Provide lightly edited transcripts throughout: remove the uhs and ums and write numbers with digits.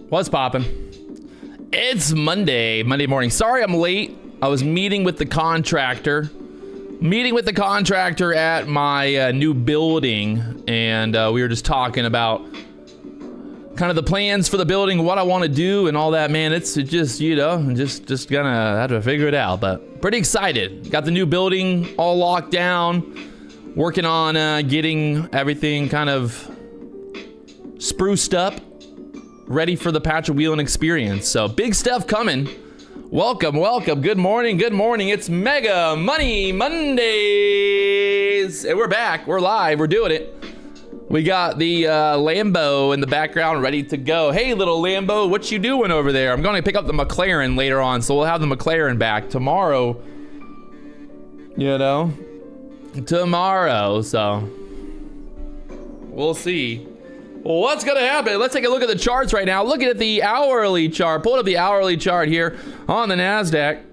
What's poppin'? It's Monday morning. Sorry I'm late. I was meeting with the contractor. At my new building, and we were just talking about kind of the plans for the building, what I want to do and all that, man. It's just, you know, just gonna have to figure it out, but pretty excited. Got the new building all locked down, working on getting everything kind of spruced up, ready for the Patrick Wieland experience. So big stuff coming. Welcome. Good morning. It's Mega Money Mondays. And we're back. We're live. We're doing it. We got the Lambo in the background ready to go. Hey, little Lambo, what you doing over there? I'm going to pick up the McLaren later on, so we'll have the McLaren back tomorrow. You know? Tomorrow, so we'll see. What's gonna happen? Let's take a look at the charts right now. Looking at the hourly chart. Pull up the hourly chart here on the NASDAQ.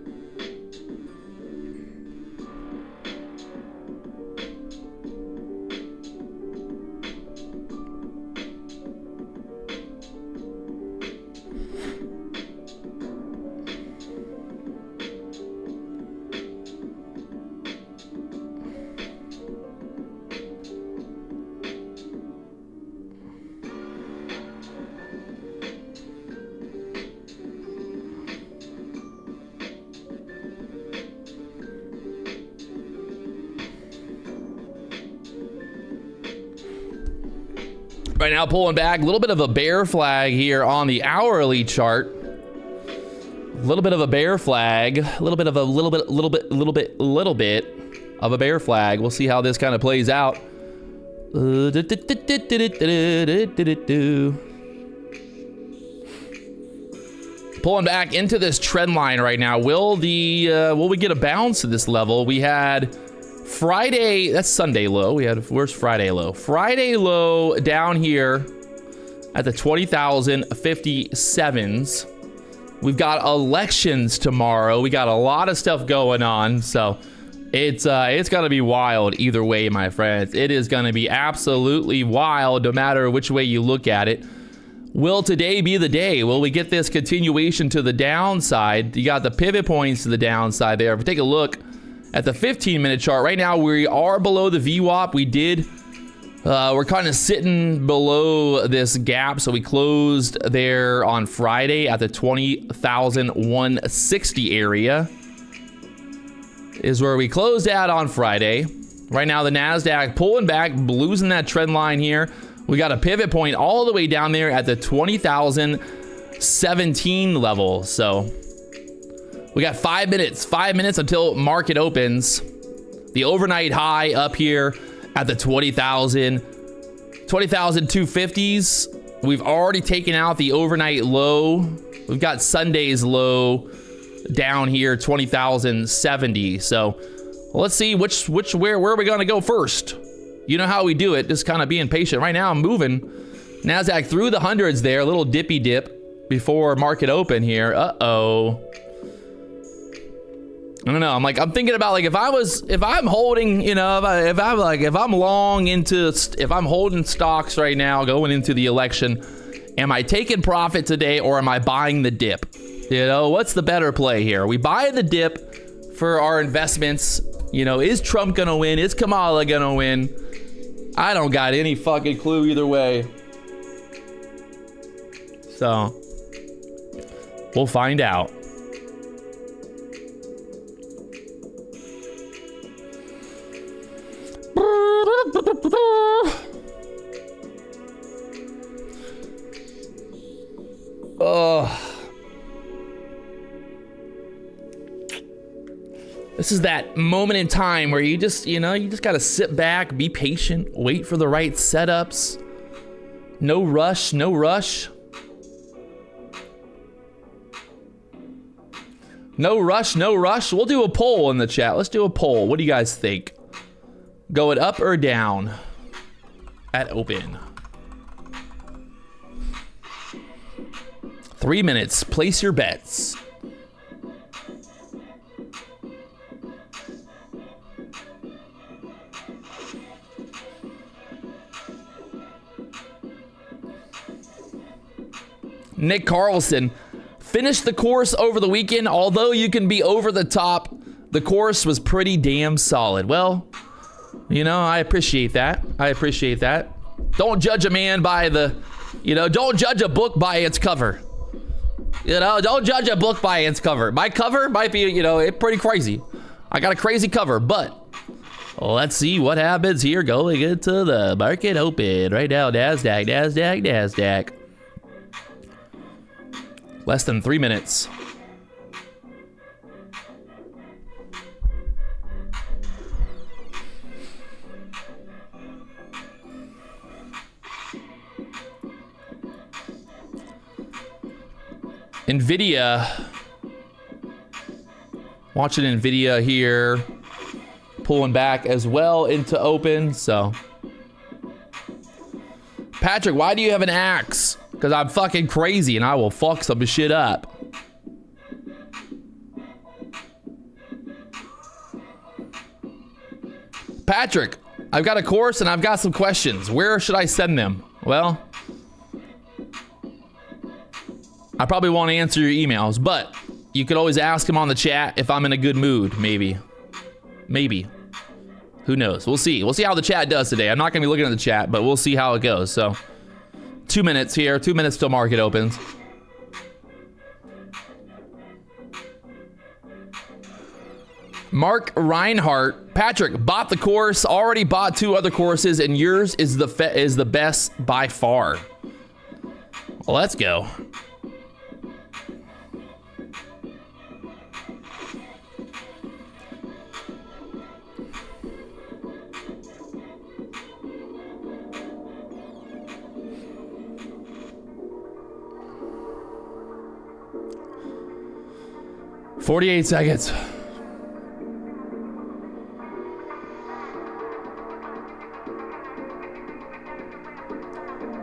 Right now, pulling back, a little bit of a bear flag here on the hourly chart. A little bit of a bear flag, a little bit of a bear flag. We'll see how this kind of plays out. Pulling back into this trend line right now. Will we get a bounce to this level? We had Friday, that's Sunday low. Where's Friday low? Friday low down here at the 20,057s. We've got elections tomorrow. We got a lot of stuff going on, so it's gonna be wild either way, my friends. It is gonna be absolutely wild no matter which way you look at it. Will today be the day? Will we get this continuation to the downside? You got the pivot points to the downside there. If we take a look at the 15-minute chart, right now we are below the VWAP. We're kind of sitting below this gap, so we closed there on Friday at the 20,160 area is where we closed at on Friday. Right now the NASDAQ pulling back, losing that trend line here. We got a pivot point all the way down there at the 20,017 level, so we got 5 minutes until market opens. The overnight high up here at the 20,250s. We've already taken out the overnight low. We've got Sunday's low down here, 20,070. So let's see where are we gonna go first? You know how we do it, just kind of being patient. Right now I'm moving NASDAQ through the hundreds there, a little dippy dip before market open here. Uh-oh. I don't know. I'm thinking about, like, if I'm holding, you know, if I'm holding stocks right now going into the election, am I taking profit today or am I buying the dip? You know, what's the better play here? We buy the dip for our investments. You know, is Trump gonna win? Is Kamala gonna win? I don't got any fucking clue either way. So we'll find out. This is that moment in time where you just gotta sit back, be patient, wait for the right setups. No rush. No rush. We'll do a poll in the chat. Let's do a poll. What do you guys think? Going up or down at open? 3 minutes. Place your bets. Nick Carlson. Finished the course over the weekend. Although you can be over the top, the course was pretty damn solid. Well, you know, I appreciate that. I appreciate that. Don't judge a man by the, you know, don't judge a book by its cover. You know, don't judge a book by its cover. My cover might be, you know, it's pretty crazy. I got a crazy cover, but let's see what happens here going into the market open. Right now, NASDAQ, NASDAQ, NASDAQ. Less than 3 minutes. NVIDIA. Watching NVIDIA here. Pulling back as well into open, so. Patrick, why do you have an axe? Because I'm fucking crazy and I will fuck some shit up. Patrick, I've got a course and I've got some questions. Where should I send them? Well, I probably won't answer your emails, but you could always ask them on the chat if I'm in a good mood, maybe. Maybe. Who knows? We'll see. We'll see how the chat does today. I'm not going to be looking at the chat, but we'll see how it goes. So, 2 minutes here. 2 minutes till market opens. Mark Reinhardt. Patrick, bought the course. Already bought 2 other courses, and yours is the best by far. Well, let's go. $48 seconds.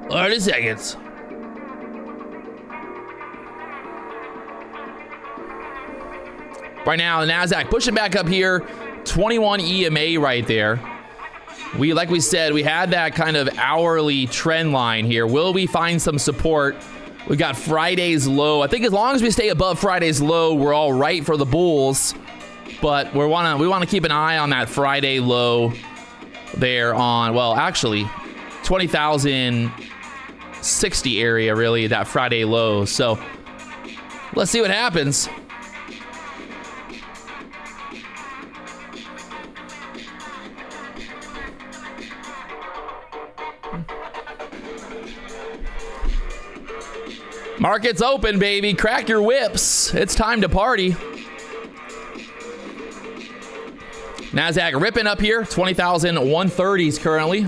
$30 seconds. Right now, the NASDAQ pushing back up here. 21 EMA right there. Like we said, we had that kind of hourly trend line here. Will we find some support? We got Friday's low. I think as long as we stay above Friday's low, we're all right for the bulls. But we want to keep an eye on that Friday low there on, well, actually 20,060 area, really, that Friday low. So let's see what happens. Market's open, baby. Crack your whips. It's time to party. NASDAQ ripping up here. 20,130s currently.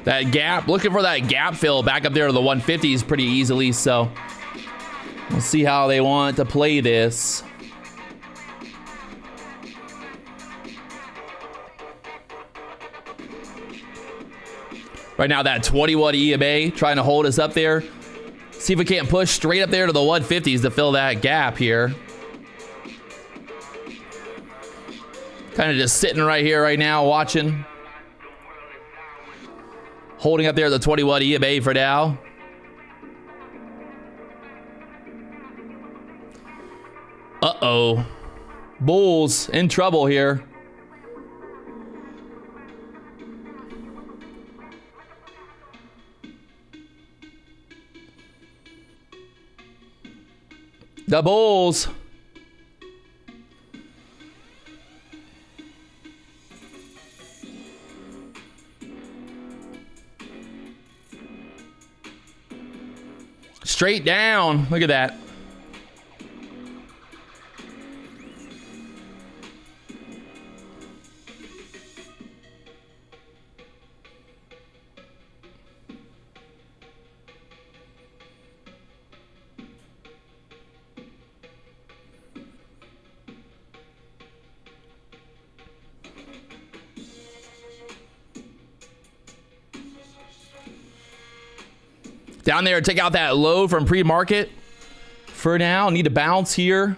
That gap, looking for that gap fill back up there to the 150s pretty easily, so we'll see how they want to play this. Right now, that 21 EMA trying to hold us up there. See if we can't push straight up there to the 150s to fill that gap here. Kind of just sitting right here right now, watching. Holding up there the 21 EMA for now. Uh-oh. Bulls in trouble here. The bulls. Straight down. Look at that. Down there, take out that low from pre-market. For now, need to bounce here.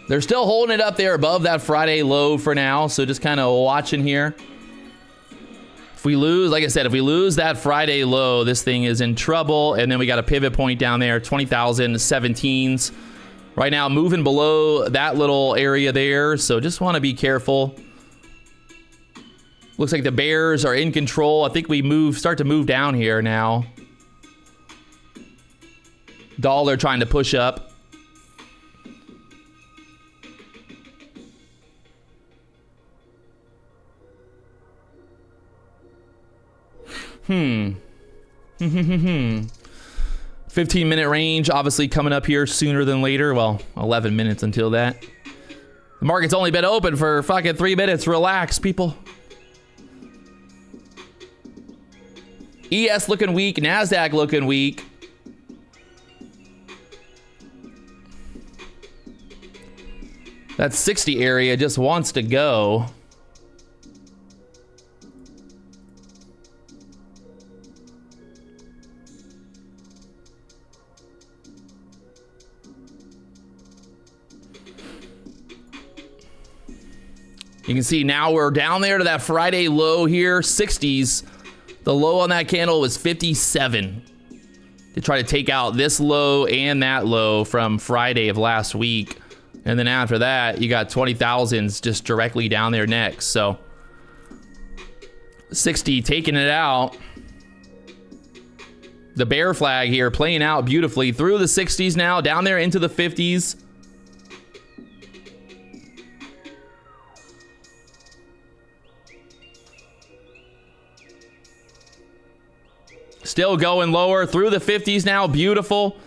They're still holding it up there above that Friday low for now, so just kind of watching here. If we lose, like I said, if we lose that Friday low, this thing is in trouble. And then we got a pivot point down there, 20,017s. Right now, moving below that little area there, so just want to be careful. Looks like the bears are in control. I think we start to move down here now. Dollar trying to push up. Hmm. 15-minute range, obviously coming up here sooner than later. Well, 11 minutes until that. The market's only been open for fucking 3 minutes. Relax, people. ES looking weak. NASDAQ looking weak. That 60 area just wants to go. You can see now we're down there to that Friday low here, 60s. The low on that candle was 57. To try to take out this low and that low from Friday of last week. And then after that, you got 20,000s just directly down there next. So 60 taking it out. The bear flag here playing out beautifully through the 60s now, down there into the 50s. Still going lower through the 50s now. Beautiful.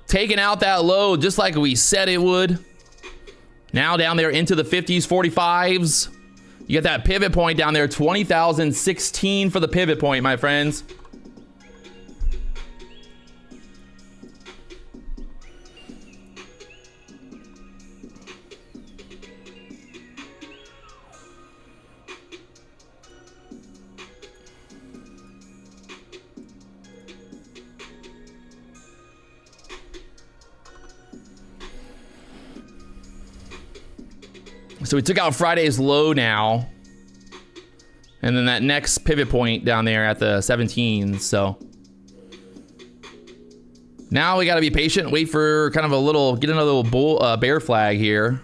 Taking out that low just like we said it would. Now down there into the 50s, 45s. You get that pivot point down there. 20,016 for the pivot point, my friends. So we took out Friday's low now. And then that next pivot point down there at the 17s. So now we got to be patient. Wait for kind of a little, get another little bear flag here.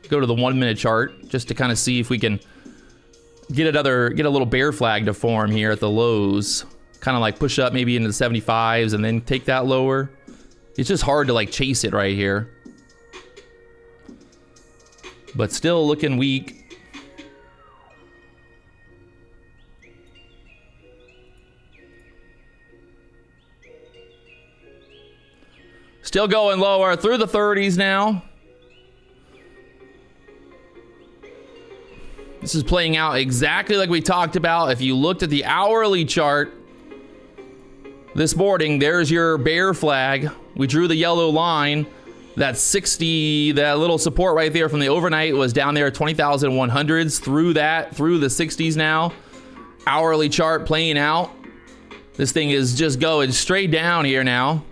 Go to the 1 minute chart just to kind of see if we can get a little bear flag to form here at the lows. Kind of like push up maybe into the 75s and then take that lower. It's just hard to like chase it right here. But still looking weak. Still going lower through the 30s now. This is playing out exactly like we talked about. If you looked at the hourly chart this morning, there's your bear flag. We drew the yellow line. That 60, that little support right there from the overnight was down there at 20,100s. Through that, through the 60s now. Hourly chart playing out. This thing is just going straight down here now.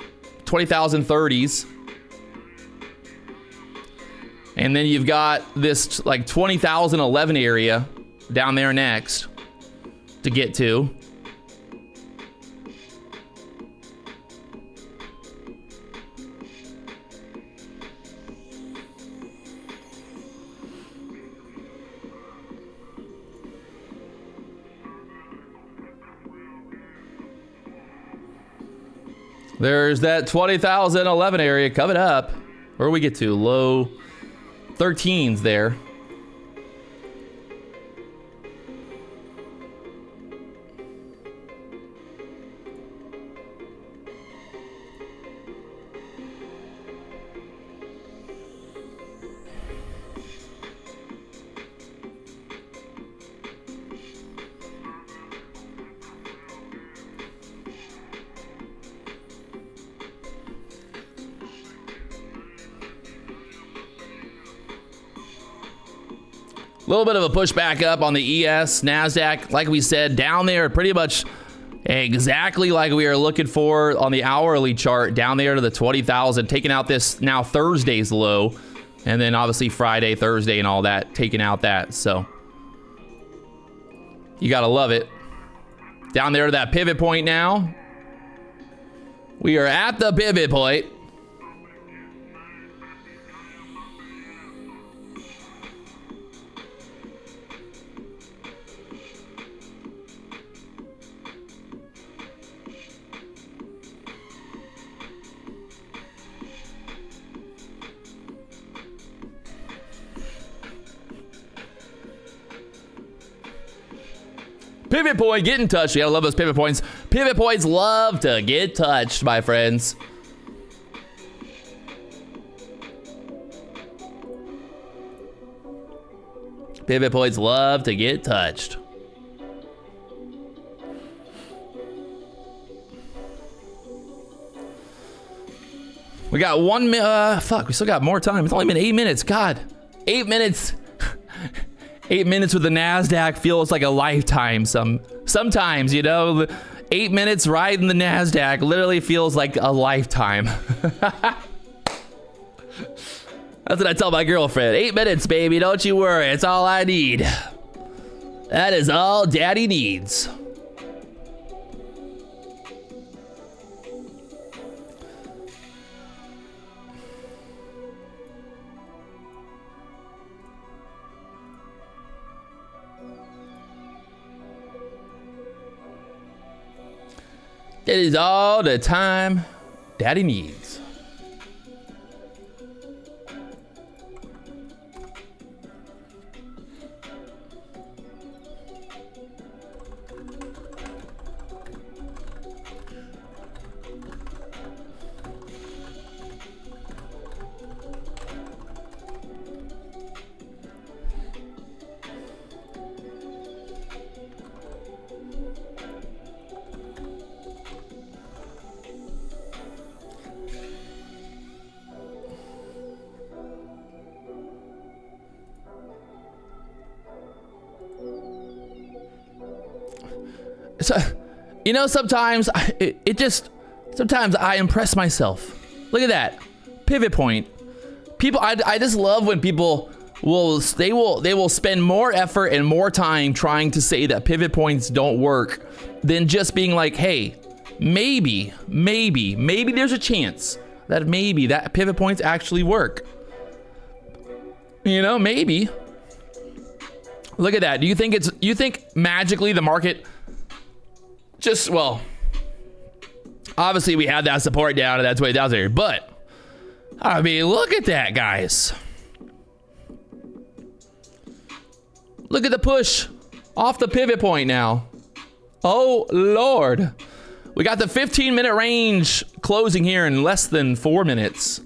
20,030s. And then you've got this like 20,011 area down there next to get to. There's that 20,011 area coming up. Where do we get to? Low 13s there. little bit of a push back up on the ES, NASDAQ, like we said, down there pretty much exactly like we are looking for on the hourly chart, down there to the 20,000, taking out this now Thursday's low, and then obviously Friday, Thursday, and all that, taking out that. So you gotta love it. Down there to that pivot point now. We are at the pivot point. Pivot point, getting touched. You gotta love those pivot points. Pivot points love to get touched, my friends. Pivot points love to get touched. We got fuck, we still got more time. It's only been 8 minutes. God, 8 minutes. 8 minutes with the NASDAQ feels like a lifetime. Sometimes, you know, 8 minutes riding the NASDAQ literally feels like a lifetime. That's what I tell my girlfriend. 8 minutes, baby, don't you worry. It's all I need. That is all daddy needs. It is all the time daddy needs. So, you know, sometimes sometimes I impress myself. Look at that pivot point. People, I just love when people will spend more effort and more time trying to say that pivot points don't work than just being like, hey, maybe there's a chance that maybe that pivot points actually work. You know, maybe. Look at that. Do you think magically the market just, well, obviously we had that support down and that's way down there, but I mean, look at that, guys. Look at the push off the pivot point now. Oh Lord. We got the 15-minute range closing here in less than 4 minutes.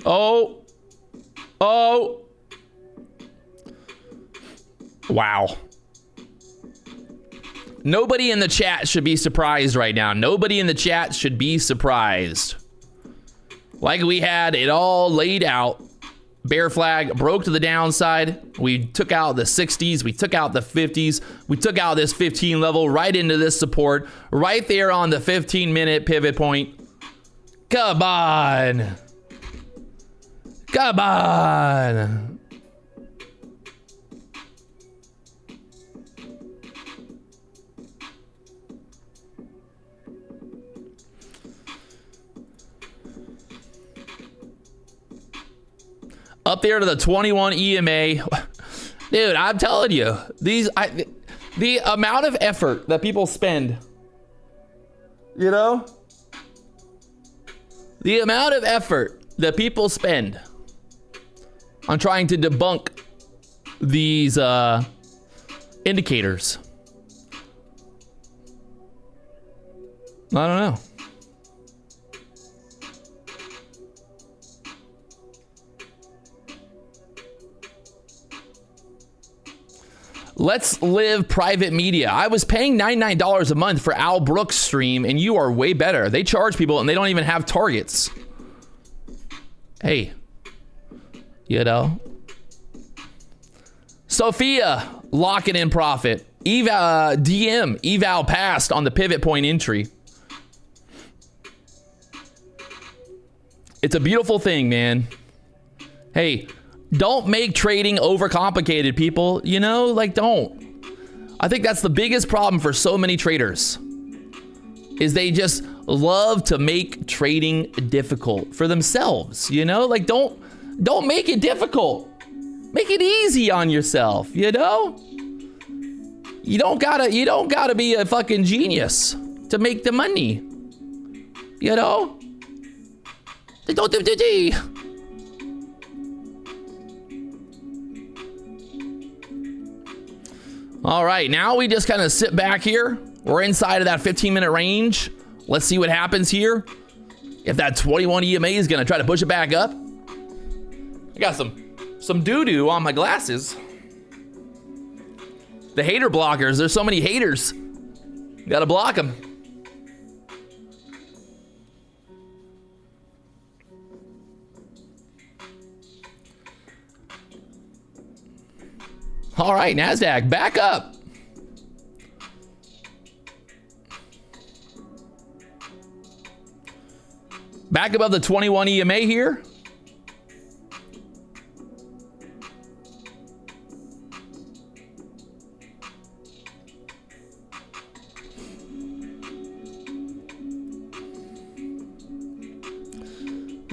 Oh. Wow. Nobody in the chat should be surprised right now. Nobody in the chat should be surprised. Like we had it all laid out. Bear flag broke to the downside. We took out the 60s. We took out the 50s. We took out this 15 level right into this support. Right there on the 15-minute pivot point. Come on. Come on. Up there to the 21 EMA. Dude, I'm telling you, the amount of effort that people spend, you know? The amount of effort that people spend on trying to debunk these indicators. I don't know. Let's live private media. I was paying $99 a month for Al Brooks' stream, and you are way better. They charge people, and they don't even have targets. Hey, you know. Sophia locking in profit. Eval passed on the pivot point entry. It's a beautiful thing, man. Hey, don't make trading overcomplicated, people. You know, like, don't. I think that's the biggest problem for so many traders, is they just love to make trading difficult for themselves. You know, like, don't make it difficult. Make it easy on yourself, you know? You don't gotta be a fucking genius to make the money. You know? All right, now we just kind of sit back here. We're inside of that 15-minute range. Let's see what happens here. If that 21 EMA is gonna try to push it back up. I got some doo-doo on my glasses. The hater blockers, there's so many haters. You gotta block them. All right, NASDAQ, back up. Back above the 21 EMA here.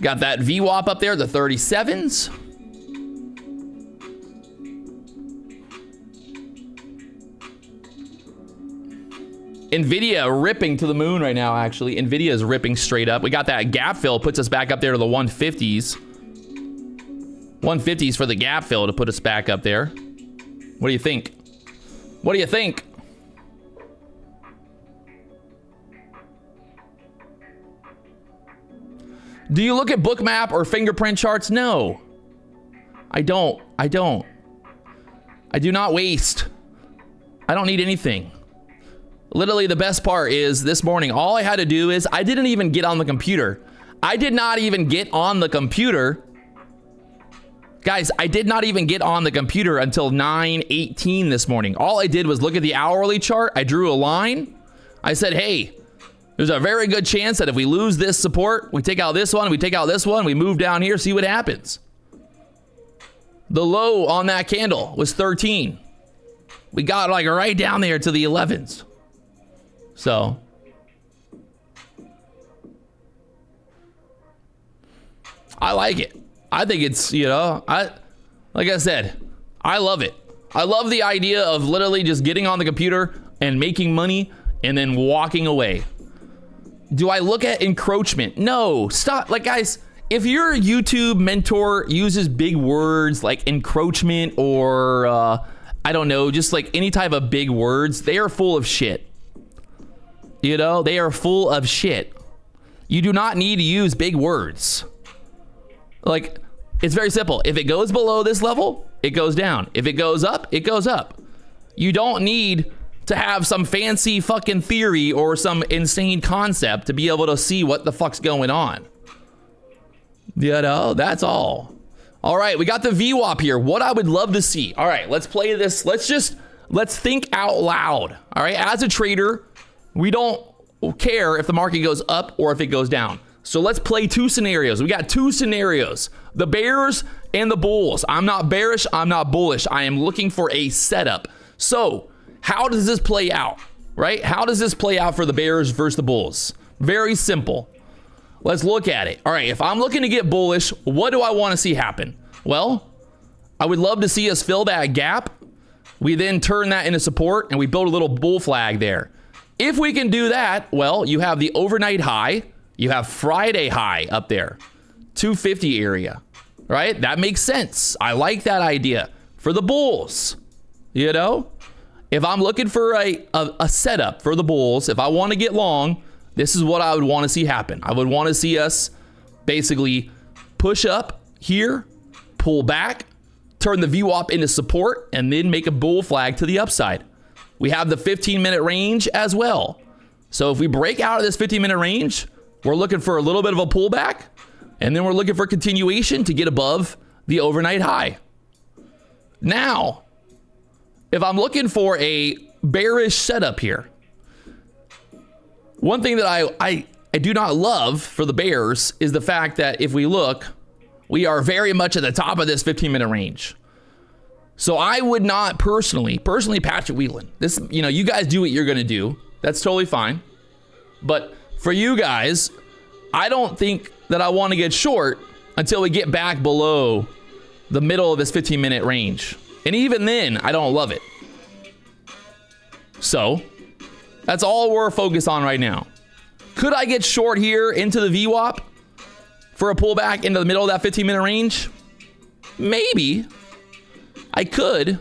Got that VWAP up there, the 37s. NVIDIA ripping to the moon right now, actually. NVIDIA is ripping straight up. We got that gap fill, puts us back up there to the 150s. 150s for the gap fill to put us back up there. What do you think? What do you think? Do you look at Bookmap or fingerprint charts? No. I don't. I do not waste. I don't need anything. Literally, the best part is this morning, all I had to do is I didn't even get on the computer. I did not even get on the computer. Guys, I did not even get on the computer until 9:18 this morning. All I did was look at the hourly chart. I drew a line. I said, hey, there's a very good chance that if we lose this support, we take out this one, we take out this one, we move down here, see what happens. The low on that candle was 13. We got like right down there to the 11s. So I like it. I think it's, you know, like I said, I love it. I love the idea of literally just getting on the computer and making money and then walking away. Do I look at encroachment? No, stop. Like, guys, if your YouTube mentor uses big words like encroachment or I don't know, just like any type of big words, they are full of shit. You know, they are full of shit. You do not need to use big words. Like, it's very simple. If it goes below this level, it goes down. If it goes up, it goes up. You don't need to have some fancy fucking theory or some insane concept to be able to see what the fuck's going on. You know, that's all. All right, we got the VWAP here. What I would love to see. All right, let's play this. Let's think out loud. All right, as a trader, we don't care if the market goes up or if it goes down. So let's play two scenarios. We got two scenarios, the bears and the bulls. I'm not bearish, I'm not bullish. I am looking for a setup. So how does this play out, right? How does this play out for the bears versus the bulls? Very simple. Let's look at it. All right, if I'm looking to get bullish, what do I want to see happen? Well, I would love to see us fill that gap. We then turn that into support and we build a little bull flag there. If we can do that, well, you have the overnight high, you have Friday high up there, 250 area, right? That makes sense. I like that idea. For the bulls, you know, if I'm looking for a setup for the bulls, if I want to get long, this is what I would want to see happen. I would want to see us basically push up here, pull back, turn the VWAP into support, and then make a bull flag to the upside. We have the 15-minute range as well. So if we break out of this 15-minute range, we're looking for a little bit of a pullback, And then we're looking for continuation to get above the overnight high. Now, if I'm looking for a bearish setup here, one thing that I do not love for the bears is the fact that if we look, we are very much at the top of this 15-minute range. So I would not personally Patrick Wieland. This, you guys do what you're going to do. That's totally fine. But for you guys, I don't think that I want to get short until we get back below the middle of this 15-minute range. And even then, I don't love it. So that's all we're focused on right now. Could I get short here into the VWAP for a pullback into the middle of that 15-minute range? Maybe. I could.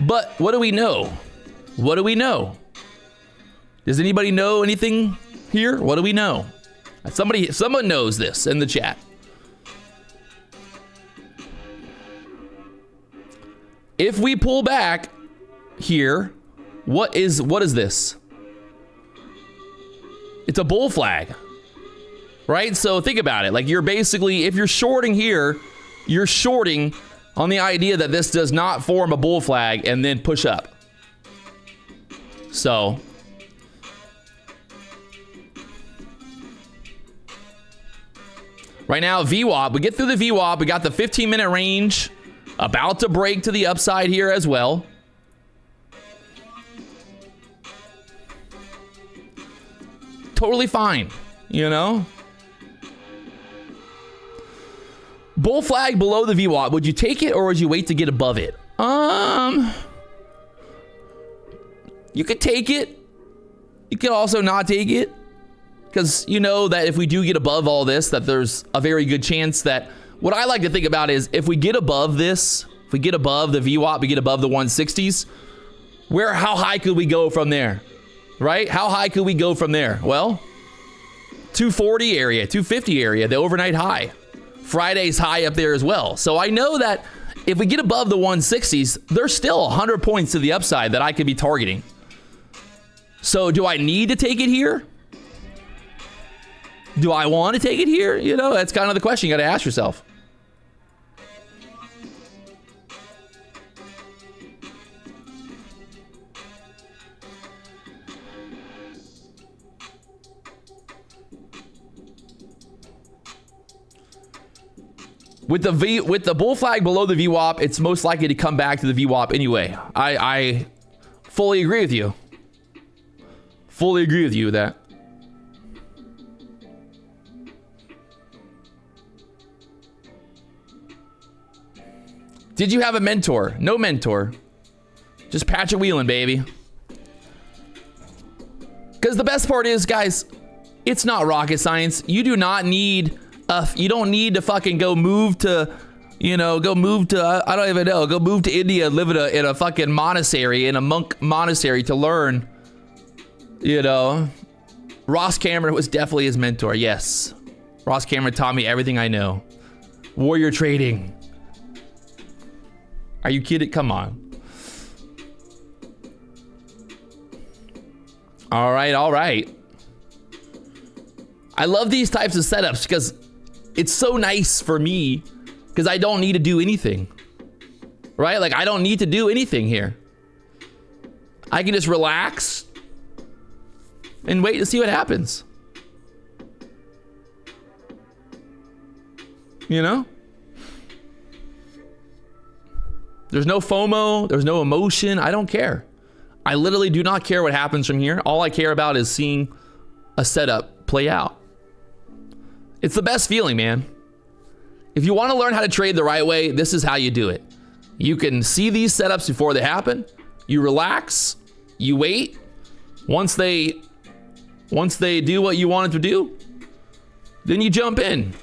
But what do we know? What do we know? Does anybody know anything here? What do we know? Someone knows this in the chat. If we pull back here, what is this? It's a bull flag, right? So think about it. Like, you're basically, if you're shorting here, you're shorting on the idea that this does not form a bull flag and then push up. So right now, VWAP, we get through the VWAP. We got the 15-minute range about to break to the upside here as well. Totally fine, Bull flag below the VWAP. Would you take it or would you wait to get above it? You could take it. You could also not take it. Because you know that if we do get above all this, that there's a very good chance that, what I like to think about is, if we get above this, if we get above the VWAP, we get above the 160s, how high could we go from there? Right? How high could we go from there? Well, 240 area, 250 area, the overnight high. Friday's high up there as well. So I know that if we get above the 160s, there's still 100 points to the upside that I could be targeting. So do I need to take it here? Do I want to take it here? That's kind of the question you got to ask yourself. With the bull flag below the VWAP, it's most likely to come back to the VWAP anyway. I fully agree with you. Fully agree with you with that. Did you have a mentor? No mentor. Just Patrick Wieland, baby. Because the best part is, guys, it's not rocket science. You do not need you don't need to fucking go move to, I don't even know, go move to India, live in a fucking monastery, in a monk monastery to learn, Ross Cameron was definitely his mentor. Yes. Ross Cameron taught me everything I know. Warrior trading. Are you kidding? Come on. All right. I love these types of setups because it's so nice for me because I don't need to do anything, right? Like, I don't need to do anything here. I can just relax and wait to see what happens. There's no FOMO. There's no emotion. I don't care. I literally do not care what happens from here. All I care about is seeing a setup play out. It's the best feeling, man. If you want to learn how to trade the right way, this is how you do it. You can see these setups before they happen. You relax. You wait. Once they do what you want it to do, then you jump in.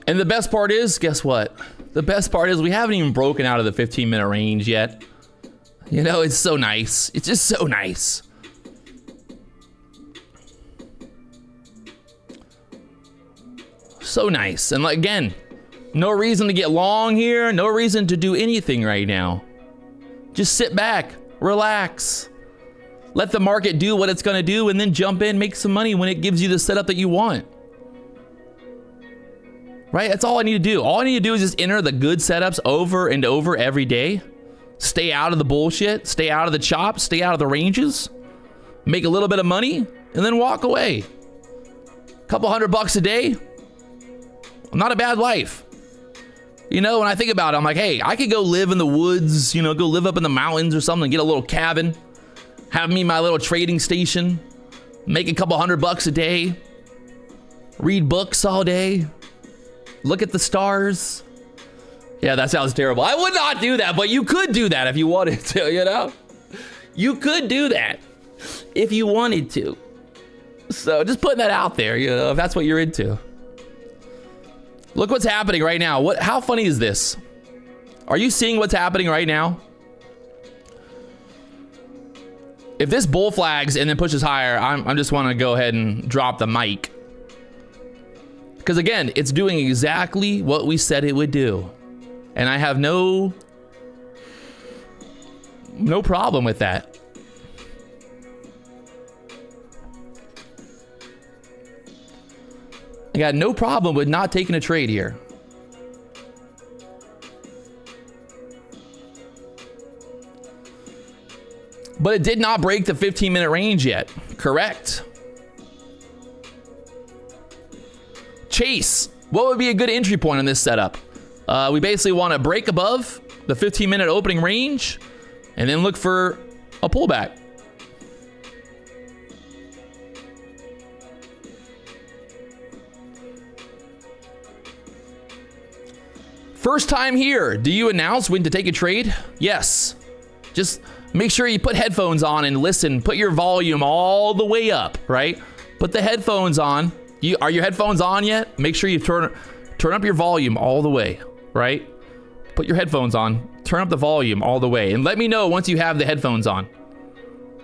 And the best part is, guess what? The best part is we haven't even broken out of the 15-minute range yet. You know, it's so nice. It's just so nice. So nice. And like, again, no reason to get long here. No reason to do anything right now. Just sit back, relax. Let the market do what it's going to do and then jump in, make some money when it gives you the setup that you want. Right? That's all I need to do. All I need to do is just enter the good setups over and over every day. Stay out of the bullshit. Stay out of the chops. Stay out of the ranges. Make a little bit of money and then walk away. Couple $100 a day. Not a bad life. You know, when I think about it, I'm like, hey, I could go live in the woods, you know, go live up in the mountains or something, get a little cabin, have me my little trading station, make a couple $100 a day, read books all day, look at the stars. Yeah, that sounds terrible. I would not do that, but you could do that if you wanted to, you know? You could do that if you wanted to. So just putting that out there, you know, if that's what you're into. Look what's happening right now. How funny is this? Are you seeing what's happening right now? If this bull flags and then pushes higher, I'm just want to go ahead and drop the mic. Because again, it's doing exactly what we said it would do. And I have no problem with that. I got no problem with not taking a trade here. But it did not break the 15-minute range yet. Correct. Chase. What would be a good entry point on this setup? We basically want to break above the 15-minute opening range and then look for a pullback. First time here, do you announce when to take a trade? Yes. Just make sure you put headphones on and listen. Put your volume all the way up, right? Put the headphones on. Are your headphones on yet? Make sure you turn up your volume all the way, right? Put your headphones on. Turn up the volume all the way. And let me know once you have the headphones on.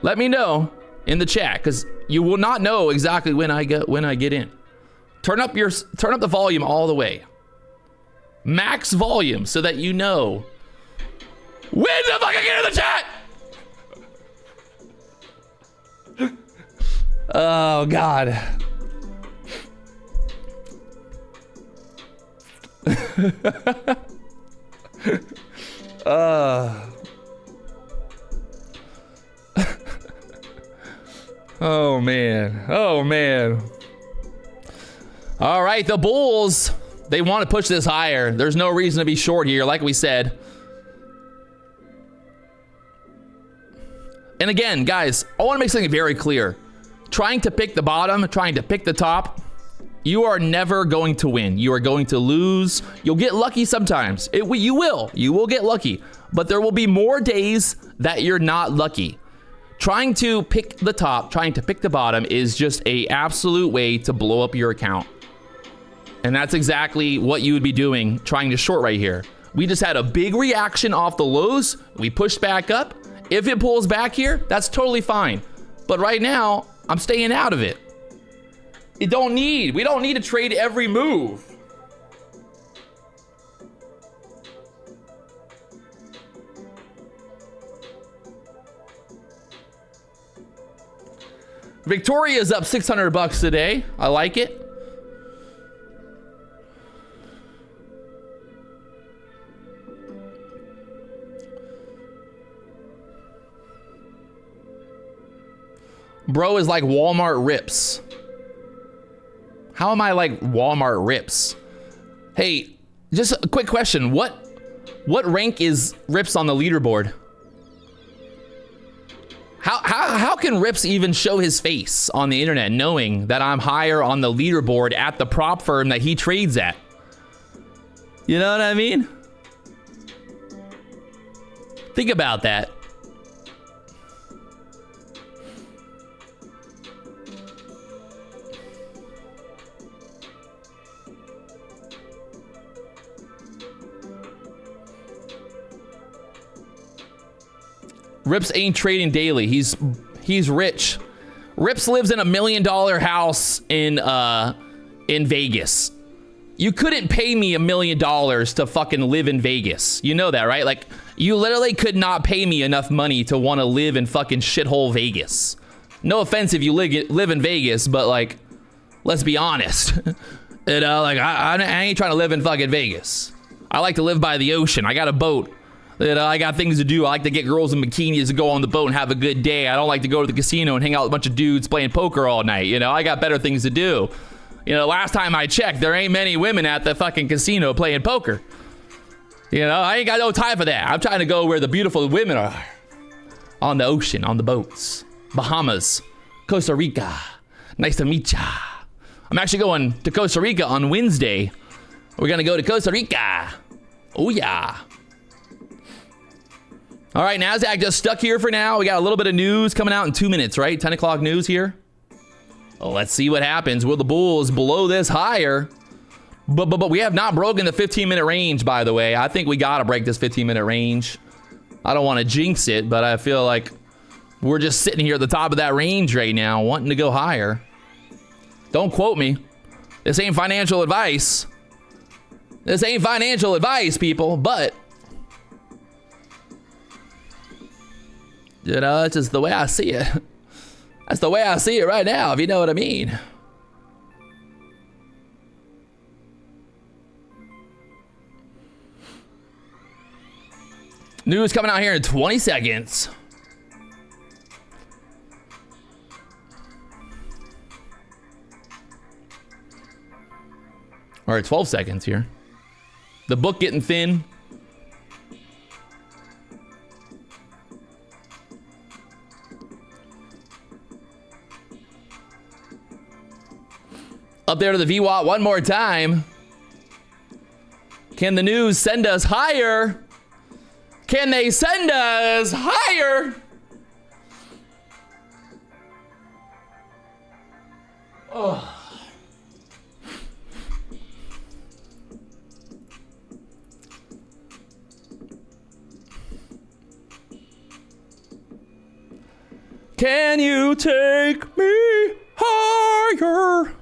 Let me know in the chat, because you will not know exactly when I get in. Turn up the volume all the way. Max volume so that you know when the fuck I get in the chat. Oh God. Oh man. Oh man. All right, the bulls. They want to push this higher. There's no reason to be short here, like we said. And again, guys, I want to make something very clear. Trying to pick the bottom, trying to pick the top, you are never going to win. You are going to lose. You'll get lucky sometimes. You will get lucky. But there will be more days that you're not lucky. Trying to pick the top, trying to pick the bottom is just an absolute way to blow up your account. And that's exactly what you would be doing trying to short right here. We just had a big reaction off the lows. We pushed back up. If it pulls back here, that's totally fine. But right now, I'm staying out of it. We don't need to trade every move. Victoria's up $600 today. I like it. Bro is like Walmart rips. How am I like Walmart rips? Hey, just a quick question. What rank is Rips on the leaderboard? How can Rips even show his face on the internet knowing that I'm higher on the leaderboard at the prop firm that he trades at? You know what I mean? Think about that. Rips ain't trading daily. He's rich. Rips lives in $1 million house in Vegas. You couldn't pay me $1 million to fucking live in Vegas. You know that, right? Like, you literally could not pay me enough money to want to live in fucking shithole Vegas. No offense if you live in Vegas, but like, let's be honest. You know, like, I ain't trying to live in fucking Vegas. I like to live by the ocean. I got a boat. You know, I got things to do. I like to get girls in bikinis to go on the boat and have a good day. I don't like to go to the casino and hang out with a bunch of dudes playing poker all night. You know, I got better things to do. You know, last time I checked, there ain't many women at the fucking casino playing poker. You know, I ain't got no time for that. I'm trying to go where the beautiful women are. On the ocean, on the boats. Bahamas, Costa Rica. Nice to meet ya. I'm actually going to Costa Rica on Wednesday. We're going to go to Costa Rica. Oh, yeah. All right, NASDAQ just stuck here for now. We got a little bit of news coming out in 2 minutes, right? 10 o'clock news here. Well, let's see what happens. Will the bulls blow this higher? But we have not broken the 15-minute range, by the way. I think we got to break this 15-minute range. I don't want to jinx it, but I feel like we're just sitting here at the top of that range right now, wanting to go higher. Don't quote me. This ain't financial advice. This ain't financial advice, people, but you know, it's just the way I see it. That's the way I see it right now, if you know what I mean. News coming out here in 20 seconds. All right, 12 seconds here. The book getting thin. Up there to the VWAP one more time. Can the news send us higher? Can they send us higher? Oh. Can you take me higher?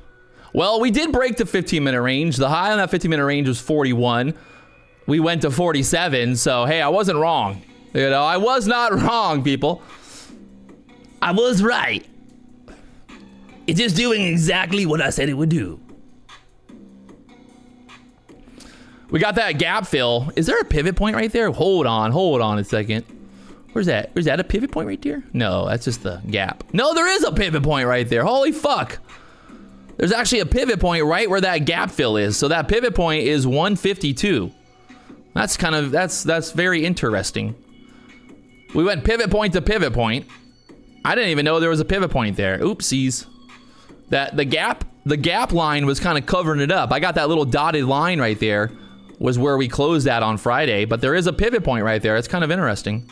Well, we did break the 15-minute range. The high on that 15-minute range was 41. We went to 47, so hey, I wasn't wrong. You know, I was not wrong, people. I was right. It's just doing exactly what I said it would do. We got that gap fill. Is there a pivot point right there? Hold on a second. Where's that? Is that a pivot point right there? No, that's just the gap. No, there is a pivot point right there. Holy fuck. There's actually a pivot point right where that gap fill is. So that pivot point is 152. That's kind of, that's very interesting. We went pivot point to pivot point. I didn't even know there was a pivot point there. Oopsies. That the gap line was kind of covering it up. I got that little dotted line right there was where we closed at on Friday, but there is a pivot point right there. It's kind of interesting.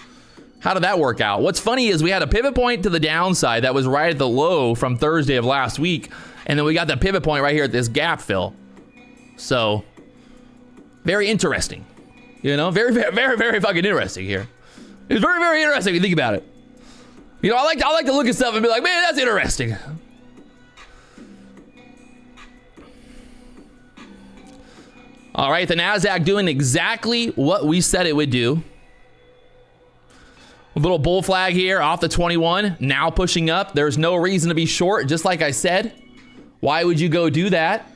How did that work out? What's funny is we had a pivot point to the downside that was right at the low from Thursday of last week, and then we got the pivot point right here at this gap fill. So, very interesting. You know, very, very, very, very fucking interesting here. It's very, very interesting if you think about it. You know, I like to look at stuff and be like, man, that's interesting. All right, the NASDAQ doing exactly what we said it would do. A little bull flag here off the 21, now pushing up. There's no reason to be short, just like I said. Why would you go do that?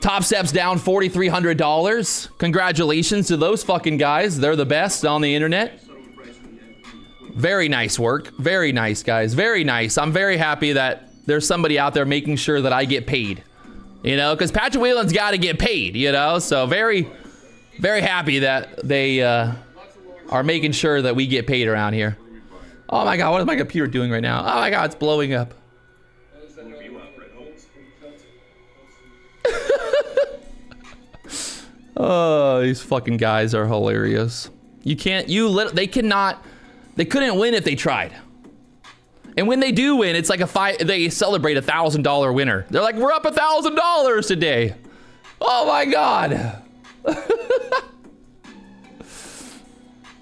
Top Step's down $4,300. Congratulations to those fucking guys. They're the best on the internet. Very nice work. Very nice, guys. Very nice. I'm very happy that there's somebody out there making sure that I get paid. You know, because Patrick Wieland's got to get paid, you know? So very, very happy that they are making sure that we get paid around here. Oh my God, what is my computer doing right now? Oh my God, it's blowing up. Oh, these fucking guys are hilarious. They couldn't win if they tried. And when they do win, it's like they celebrate $1,000 winner. They're like, we're up $1,000 today. Oh my God.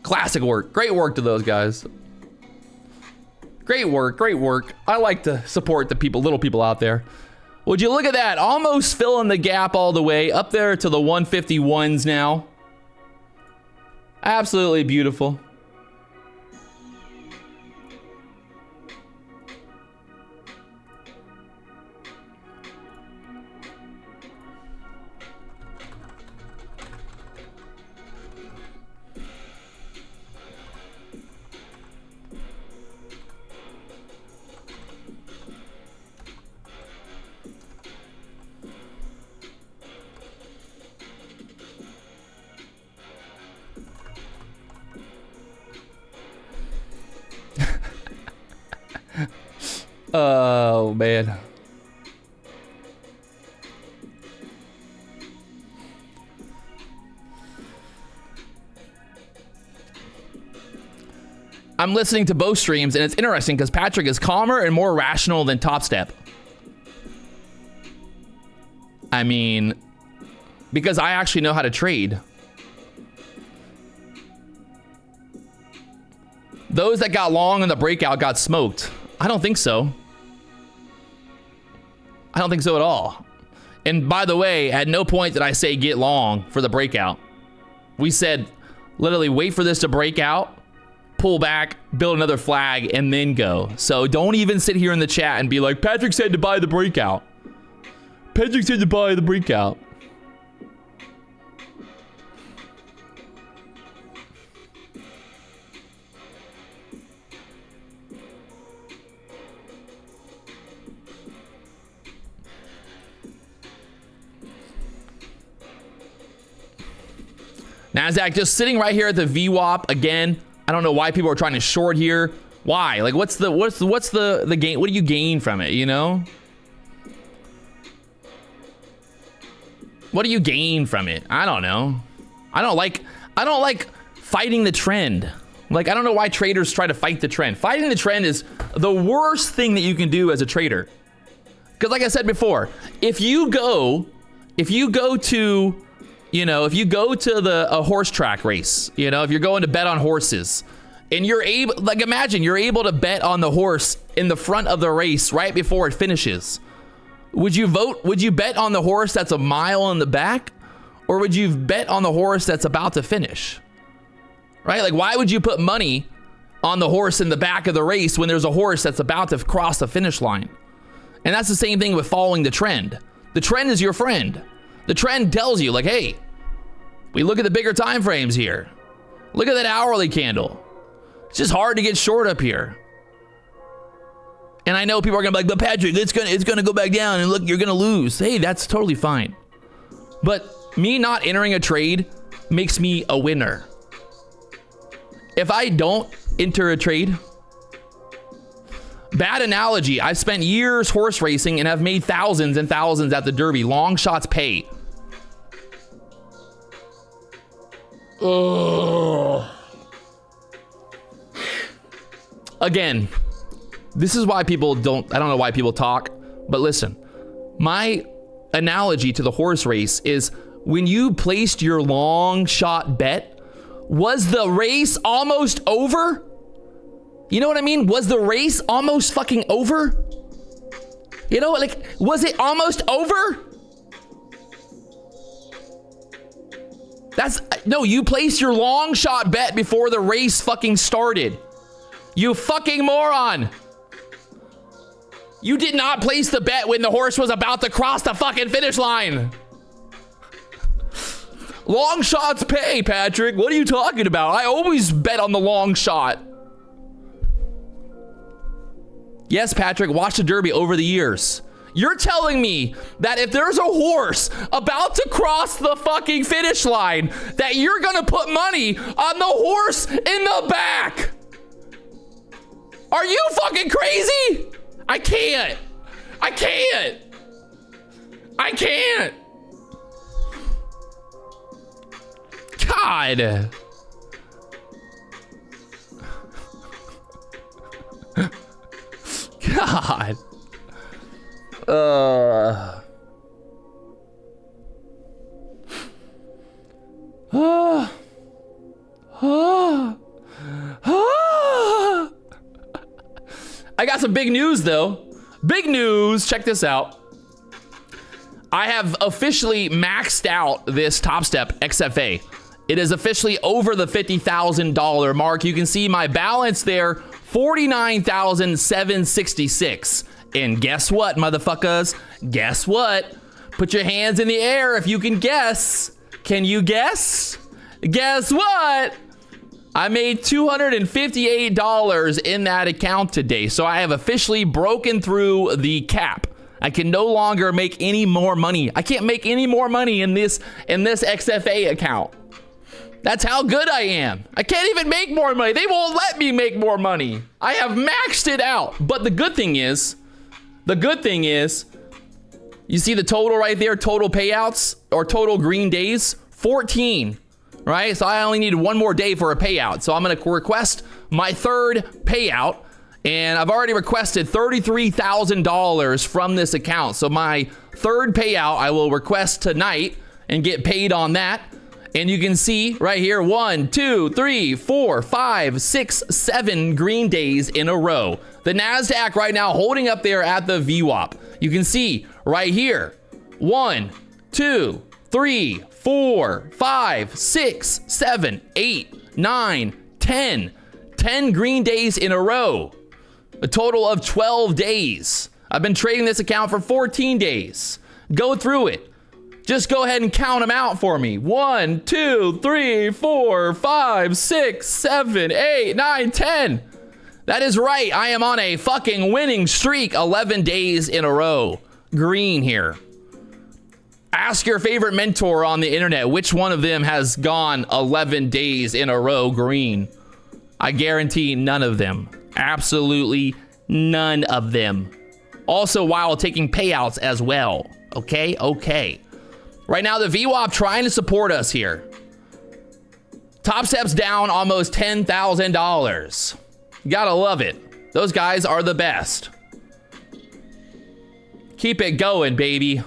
Classic work. Great work to those guys. Great work. Great work. I like to support the people, little people out there. Would you look at that? Almost filling the gap all the way up there to the 151s now. Absolutely beautiful. Oh, man. I'm listening to both streams, and it's interesting because Patrick is calmer and more rational than Top Step. I mean, because I actually know how to trade. Those that got long in the breakout got smoked. I don't think so. I don't think so at all. And by the way, at no point did I say get long for the breakout. We said literally wait for this to break out, pull back, build another flag, and then go. So don't even sit here in the chat and be like, Patrick said to buy the breakout. Patrick said to buy the breakout. NASDAQ just sitting right here at the VWAP again. I don't know why people are trying to short here. Why? Like, what's the gain? What do you gain from it? You know? What do you gain from it? I don't know. I don't like fighting the trend. Like, I don't know why traders try to fight the trend. Fighting the trend is the worst thing that you can do as a trader. Because like I said before, if you go to a horse track race, you know, if you're going to bet on horses and you're able, like, imagine you're able to bet on the horse in the front of the race right before it finishes. Would you bet on the horse that's a mile in the back, or would you bet on the horse that's about to finish? Right? Like, why would you put money on the horse in the back of the race when there's a horse that's about to cross the finish line? And that's the same thing with following the trend. The trend is your friend. The trend tells you, like, hey, we look at the bigger time frames here. Look at that hourly candle. It's just hard to get short up here. And I know people are gonna be like, but Patrick, it's gonna go back down, and look, you're gonna lose. Hey, that's totally fine. But me not entering a trade makes me a winner. If I don't enter a trade, bad analogy, I've spent years horse racing and have made thousands and thousands at the Derby. Long shots pay. Ugh. Again, this is why people don't, I don't know why people talk, but listen, my analogy to the horse race is when you placed your long shot bet, was the race almost over? You know what I mean? Was the race almost fucking over? You know, like, was it almost over? No, you placed your long shot bet before the race fucking started. You fucking moron. You did not place the bet when the horse was about to cross the fucking finish line. Long shots pay, Patrick. What are you talking about? I always bet on the long shot. Yes, Patrick, watch the Derby over the years. You're telling me that if there's a horse about to cross the fucking finish line, that you're gonna put money on the horse in the back? Are you fucking crazy? I can't. I can't. I can't. God. God. I got some big news though. Big news. Check this out. I have officially maxed out this Top Step XFA. It is officially over the $50,000 mark. You can see my balance there, $49,766. And guess what, motherfuckers? Guess what? Put your hands in the air if you can guess. Can you guess? Guess what? I made $258 in that account today. So I have officially broken through the cap. I can no longer make any more money. I can't make any more money in this XFA account. That's how good I am. I can't even make more money. They won't let me make more money. I have maxed it out. But the good thing is, you see the total right there, total payouts or total green days, 14. Right? So I only need one more day for a payout. So I'm going to request my third payout. And I've already requested $33,000 from this account. So my third payout, I will request tonight and get paid on that. And you can see right here, 1, 2, 3, 4, 5, 6, 7 green days in a row. The NASDAQ right now holding up there at the VWAP. You can see right here, 1, 2, 3, 4, 5, 6, 7, 8, 9, 10. 10 green days in a row. A total of 12 days. I've been trading this account for 14 days. Go through it. Just go ahead and count them out for me. 1, 2, 3, 4, 5, 6, 7, 8, 9, 10. That is right. I am on a fucking winning streak. 11 days in a row. Green here. Ask your favorite mentor on the internet which one of them has gone 11 days in a row green. I guarantee none of them. Absolutely none of them. Also while taking payouts as well. Okay, okay. Right now the VWAP trying to support us here. Top Step's down almost $10,000. Gotta love it. Those guys are the best. Keep it going, baby.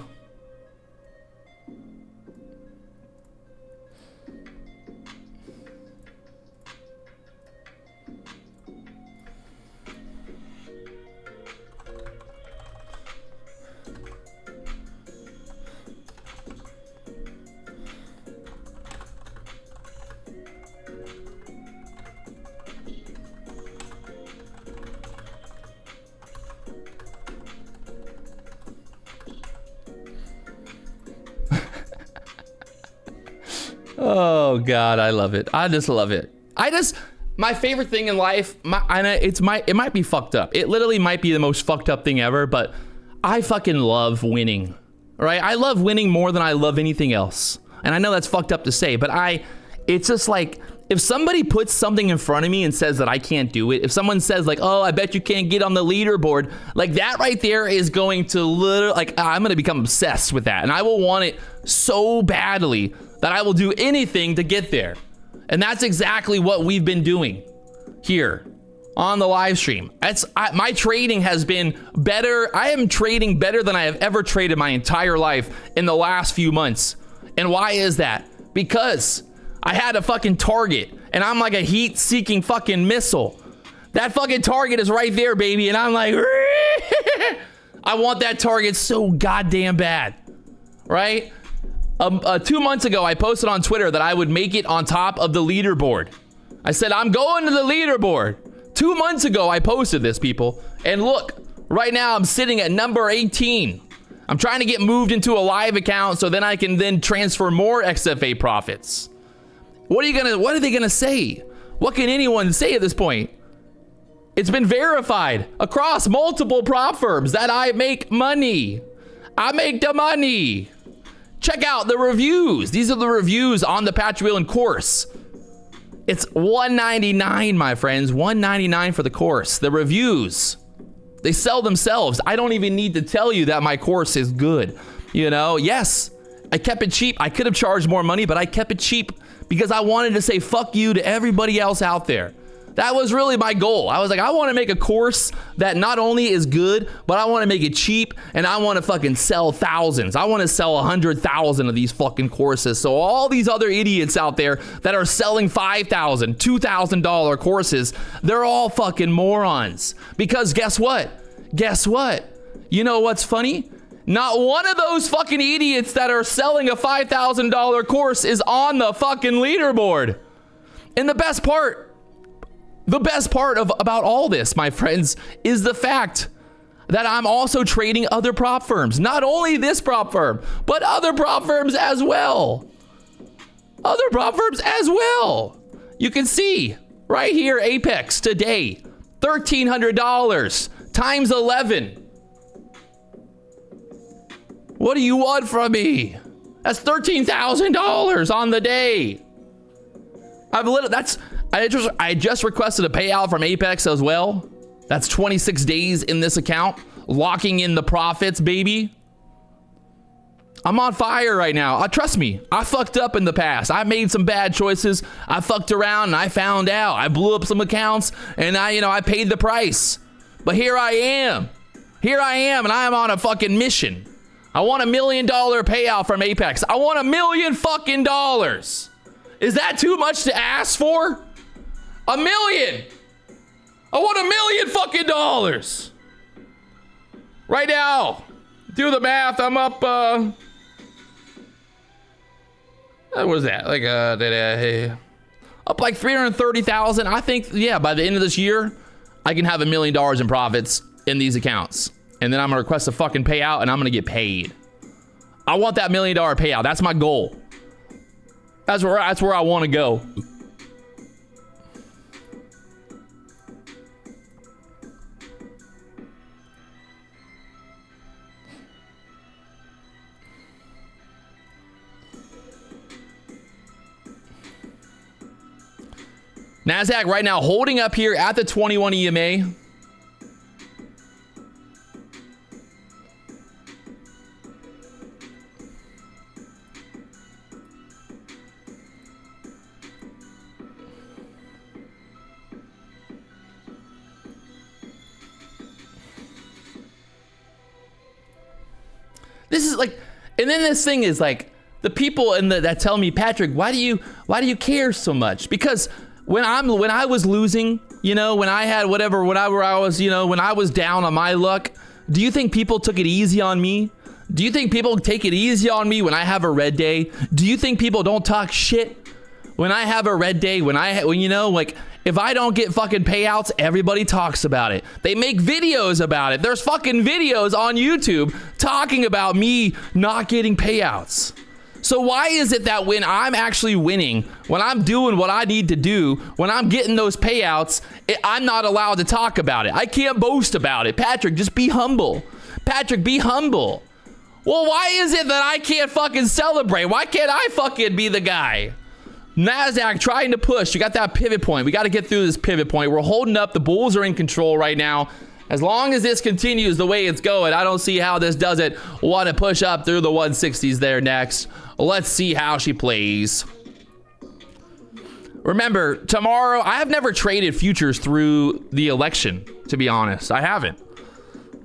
Oh God, I love it. I just love it. My favorite thing in life, it might be fucked up. It literally might be the most fucked up thing ever, but I fucking love winning, right? I love winning more than I love anything else. And I know that's fucked up to say, but it's just like, if somebody puts something in front of me and says that I can't do it, if someone says like, oh, I bet you can't get on the leaderboard, like that right there is going to literally, like, I'm going to become obsessed with that. And I will want it so badly that I will do anything to get there. And that's exactly what we've been doing here on the live stream. My trading has been better. I am trading better than I have ever traded my entire life in the last few months. And why is that? Because I had a fucking target and I'm like a heat-seeking fucking missile. That fucking target is right there, baby. And I'm like, I want that target so goddamn bad, right? 2 months ago, I posted on Twitter that I would make it on top of the leaderboard. I said, I'm going to the leaderboard. 2 months ago, I posted this, people. And look, right now, I'm sitting at number 18. I'm trying to get moved into a live account so then I can then transfer more XFA profits. What are they gonna say? What can anyone say at this point? It's been verified across multiple prop firms that I make money. I make the money. Check out the reviews. These are the reviews on the Patrick Wieland course. It's $199, my friends. $199 for the course. The reviews, they sell themselves. I don't even need to tell you that my course is good. You know, yes, I kept it cheap. I could have charged more money, but I kept it cheap because I wanted to say fuck you to everybody else out there That was really my goal. I was like, I want to make a course that not only is good, but I want to make it cheap, and I want to fucking sell thousands. I want to sell 100,000 of these fucking courses. So all these other idiots out there that are selling $5,000, $2,000 courses, they're all fucking morons. Because guess what? Guess what? You know what's funny? Not one of those fucking idiots that are selling a $5,000 course is on the fucking leaderboard. And the best part about all this, my friends, is the fact that I'm also trading other prop firms. Not only this prop firm, but other prop firms as well. Other prop firms as well. You can see right here, Apex today, $1,300 times 11. What do you want from me? That's $13,000 on the day. I just requested a payout from Apex as well. That's 26 days in this account, locking in the profits, baby. I'm on fire right now. Trust me, I fucked up in the past. I made some bad choices. I fucked around and I found out. I blew up some accounts and I paid the price. But here I am. Here I am, and I am on a fucking mission. I want $1 million payout from Apex. I want $1 million fucking dollars. Is that too much to ask for? $1 million. I want $1 million fucking dollars. Right now. Do the math. I'm up, what was that? Like, up like 330,000. I think, yeah, by the end of this year, I can have $1 million in profits in these accounts. And then I'm gonna request a fucking payout and I'm gonna get paid. I want that $1 million payout. That's my goal. That's where I want to go. NASDAQ right now holding up here at the 21 EMA. This is like, and then this thing is like, the people that tell me, Patrick, why do you care so much? Because when I was losing, when I had whatever I was, when I was down on my luck, do you think people took it easy on me? Do you think people take it easy on me when I have a red day? Do you think people don't talk shit when I have a red day? When if I don't get fucking payouts, everybody talks about it. They make videos about it. There's fucking videos on YouTube talking about me not getting payouts. So why is it that when I'm actually winning, when I'm doing what I need to do, when I'm getting those payouts, I'm not allowed to talk about it? I can't boast about it. Patrick, just be humble. Patrick, be humble. Well, why is it that I can't fucking celebrate? Why can't I fucking be the guy? NASDAQ trying to push. You got that pivot point. We got to get through this pivot point. We're holding up. The bulls are in control right now. As long as this continues the way it's going, I don't see how this doesn't want to push up through the 160s there next. Let's see how she plays. Remember, tomorrow, I have never traded futures through the election, to be honest. I haven't.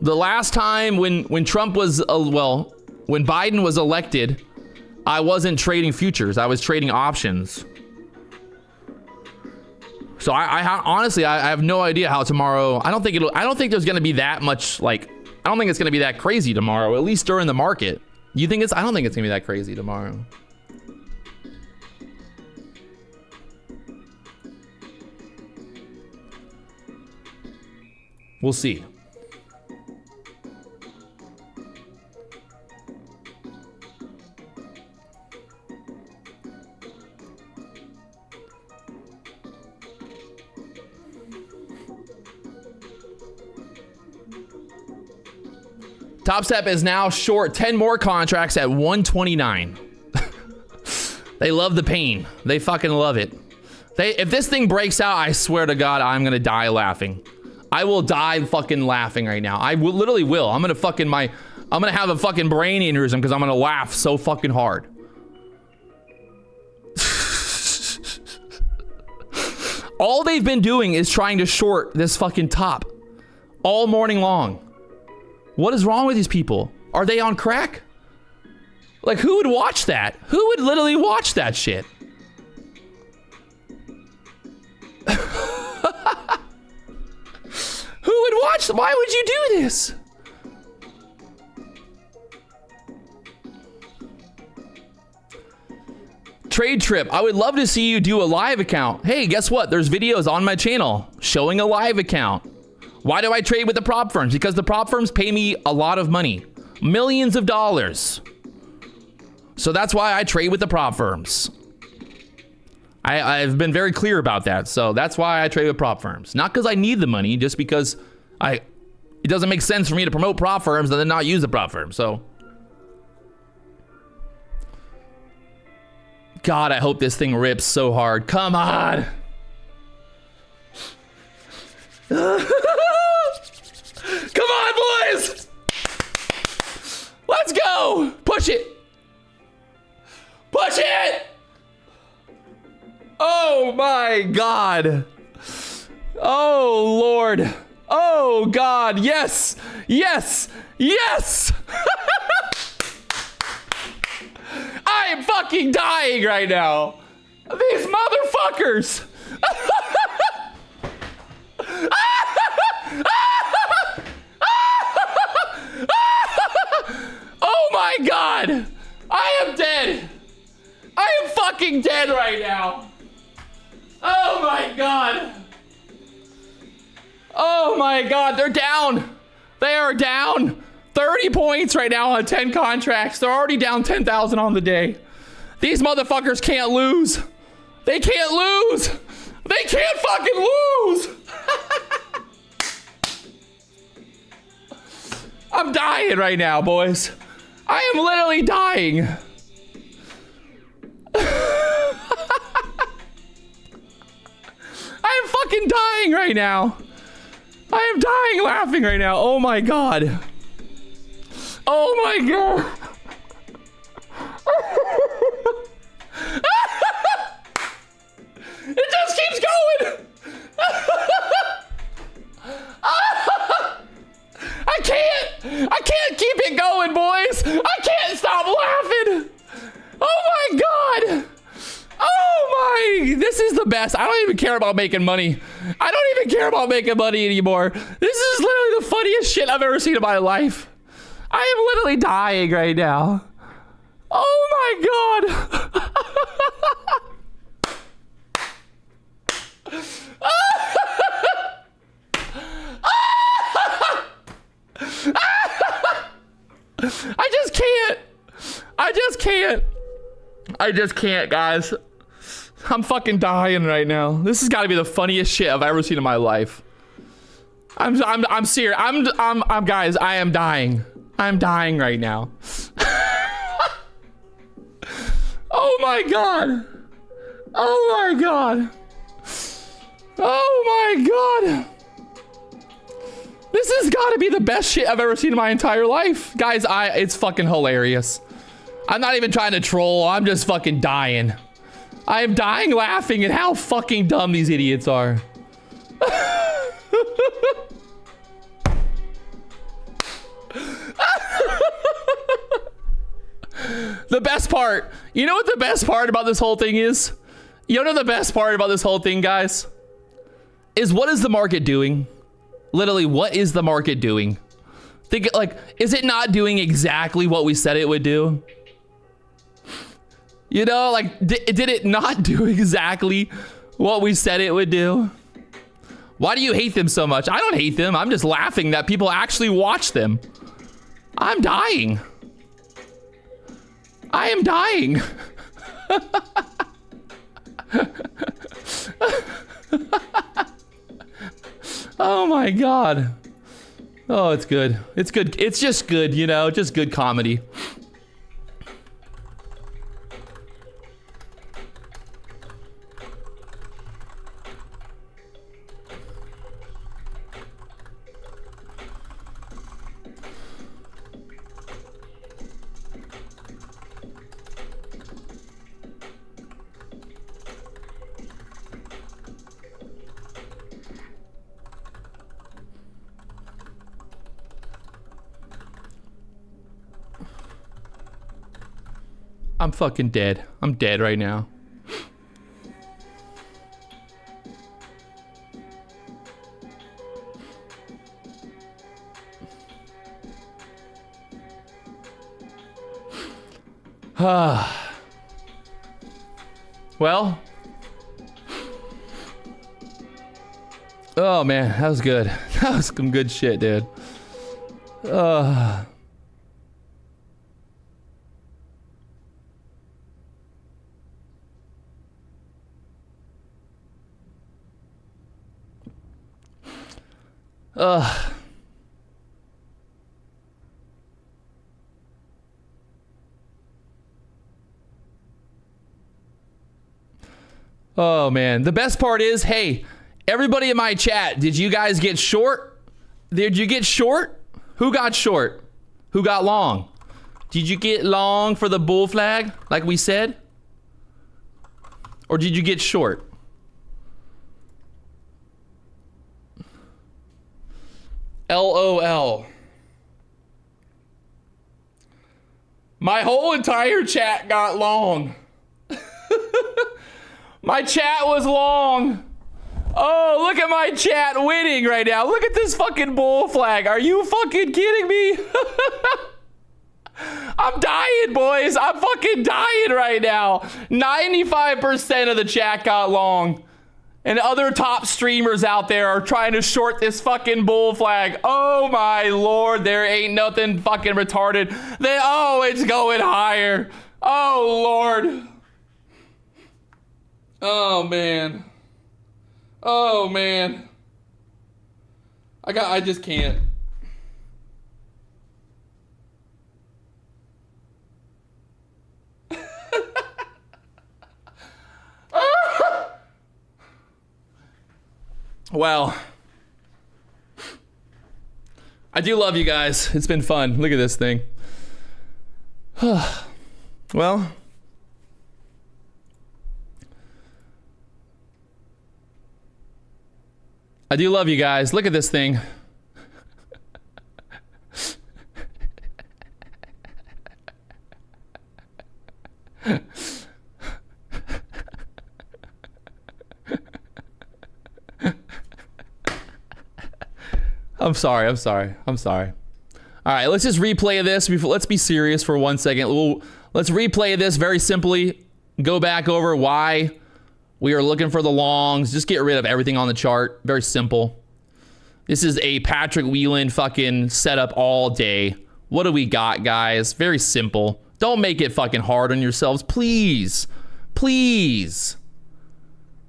The last time when Trump was, when Biden was elected, I wasn't trading futures. I was trading options. So I honestly, I have no idea how tomorrow. I don't think there's going to be that much. I don't think it's going to be that crazy tomorrow. At least during the market. You think it's? I don't think it's going to be that crazy tomorrow. We'll see. Top Step is now short 10 more contracts at 129. They love the pain. They fucking love it. If this thing breaks out, I swear to God, I'm gonna die laughing. I will die fucking laughing right now. I literally will. I'm gonna have a fucking brain aneurysm because I'm gonna laugh so fucking hard. All they've been doing is trying to short this fucking top all morning long. What is wrong with these people? Are they on crack? Like, who would watch that? Who would literally watch that shit? Who would watch? Why would you do this? Trade Trip, I would love to see you do a live account. Hey, guess what? There's videos on my channel showing a live account. Why do I trade with the prop firms? Because the prop firms pay me a lot of money. Millions of dollars. So that's why I trade with the prop firms. I've been very clear about that. So that's why I trade with prop firms. Not because I need the money, just because it doesn't make sense for me to promote prop firms and then not use the prop firm. So, God, I hope this thing rips so hard. Come on. Come on, boys. Let's go. Push it. Push it. Oh my God. Oh Lord. Oh God. Yes. Yes. Yes. I am fucking dying right now. These motherfuckers. Oh my God. I am dead. I am fucking dead right now. Oh my God. Oh my God, they're down. They are down 30 points right now on 10 contracts. They're already down 10,000 on the day. These motherfuckers can't lose. They can't lose. They can't fucking lose. I'm dying right now, boys. I am literally dying. I am fucking dying right now. I am dying laughing right now. Oh my God. Oh my God. It just keeps going. I can't keep it going, boys. I can't stop laughing. Oh my God. Oh my, this is the best. I don't even care about making money. I don't even care about making money anymore. This is literally the funniest shit I've ever seen in my life. I am literally dying right now. Oh my God. I just can't. I just can't. I just can't, guys. I'm fucking dying right now. This has got to be the funniest shit I've ever seen in my life. I'm serious. I'm guys, I am dying. I'm dying right now. Oh my God. Oh my God. Oh my God. This has got to be the best shit I've ever seen in my entire life. Guys, it's fucking hilarious. I'm not even trying to troll. I'm just fucking dying. I am dying laughing at how fucking dumb these idiots are. The best part, you know what the best part about this whole thing is? You know the best part about this whole thing, guys? Is what is the market doing? Literally, what is the market doing? Think, like, is it not doing exactly what we said it would do? You know, like, did it not do exactly what we said it would do? Why do you hate them so much? I don't hate them. I'm just laughing that people actually watch them. I'm dying. I am dying. Oh my God. Oh, it's good. It's good. It's just good, you know, just good comedy. I'm fucking dead. I'm dead right now. Well. Oh man, that was good. That was some good shit, dude. Oh man, the best part is, hey, everybody in my chat, did you guys get short? Did you get short? Who got short? Who got long? Did you get long for the bull flag, like we said? Or did you get short? LOL. My whole entire chat got long. My chat was long. Oh, look at my chat winning right now. Look at this fucking bull flag. Are you fucking kidding me? I'm dying, boys. I'm fucking dying right now. 95% of the chat got long. And other top streamers out there are trying to short this fucking bull flag. Oh my lord, there ain't nothing fucking retarded. Oh, it's going higher. Oh lord. Oh man. Oh man. I just can't. Wow. I do love you guys. It's been fun. Look at this thing. Well. I do love you guys. Look at this thing. I'm sorry. All right, let's just replay this. Let's be serious for 1 second. Let's replay this very simply. Go back over why we are looking for the longs. Just get rid of everything on the chart. Very simple. This is a Patrick Wieland fucking setup all day. What do we got, guys? Very simple. Don't make it fucking hard on yourselves, please. Please.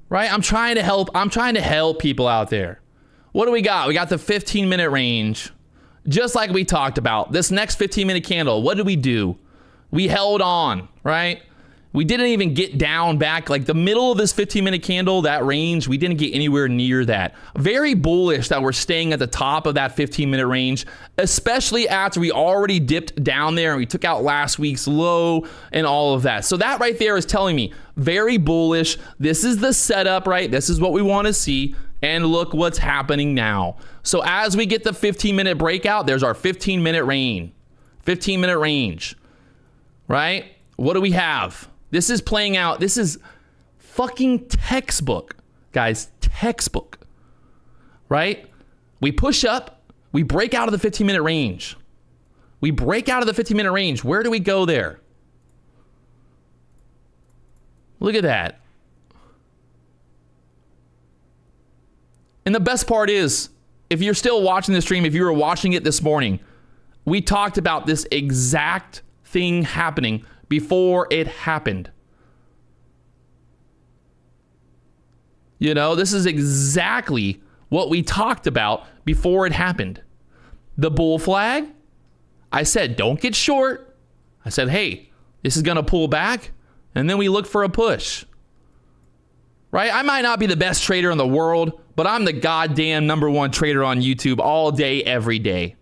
Right? I'm trying to help people out there. What do we got? We got the 15-minute range. Just like we talked about. This next 15-minute candle, what did we do? We held on, right? We didn't even get down back. Like the middle of this 15-minute candle, that range, we didn't get anywhere near that. Very bullish that we're staying at the top of that 15-minute range, especially after we already dipped down there and we took out last week's low and all of that. So that right there is telling me very bullish. This is the setup, right? This is what we want to see. And look what's happening now. So as we get the 15-minute breakout, there's our 15-minute range. 15-minute range, right? What do we have? This is playing out. This is fucking textbook, guys. Textbook, right? We push up. We break out of the 15-minute range. We break out of the 15-minute range. Where do we go there? Look at that. And the best part is, if you're still watching the stream, if you were watching it this morning, we talked about this exact thing happening before it happened. You know, this is exactly what we talked about before it happened. The bull flag, I said, don't get short. I said, hey, this is going to pull back. And then we look for a push. Right? I might not be the best trader in the world, but I'm the goddamn #1 trader on YouTube all day, every day.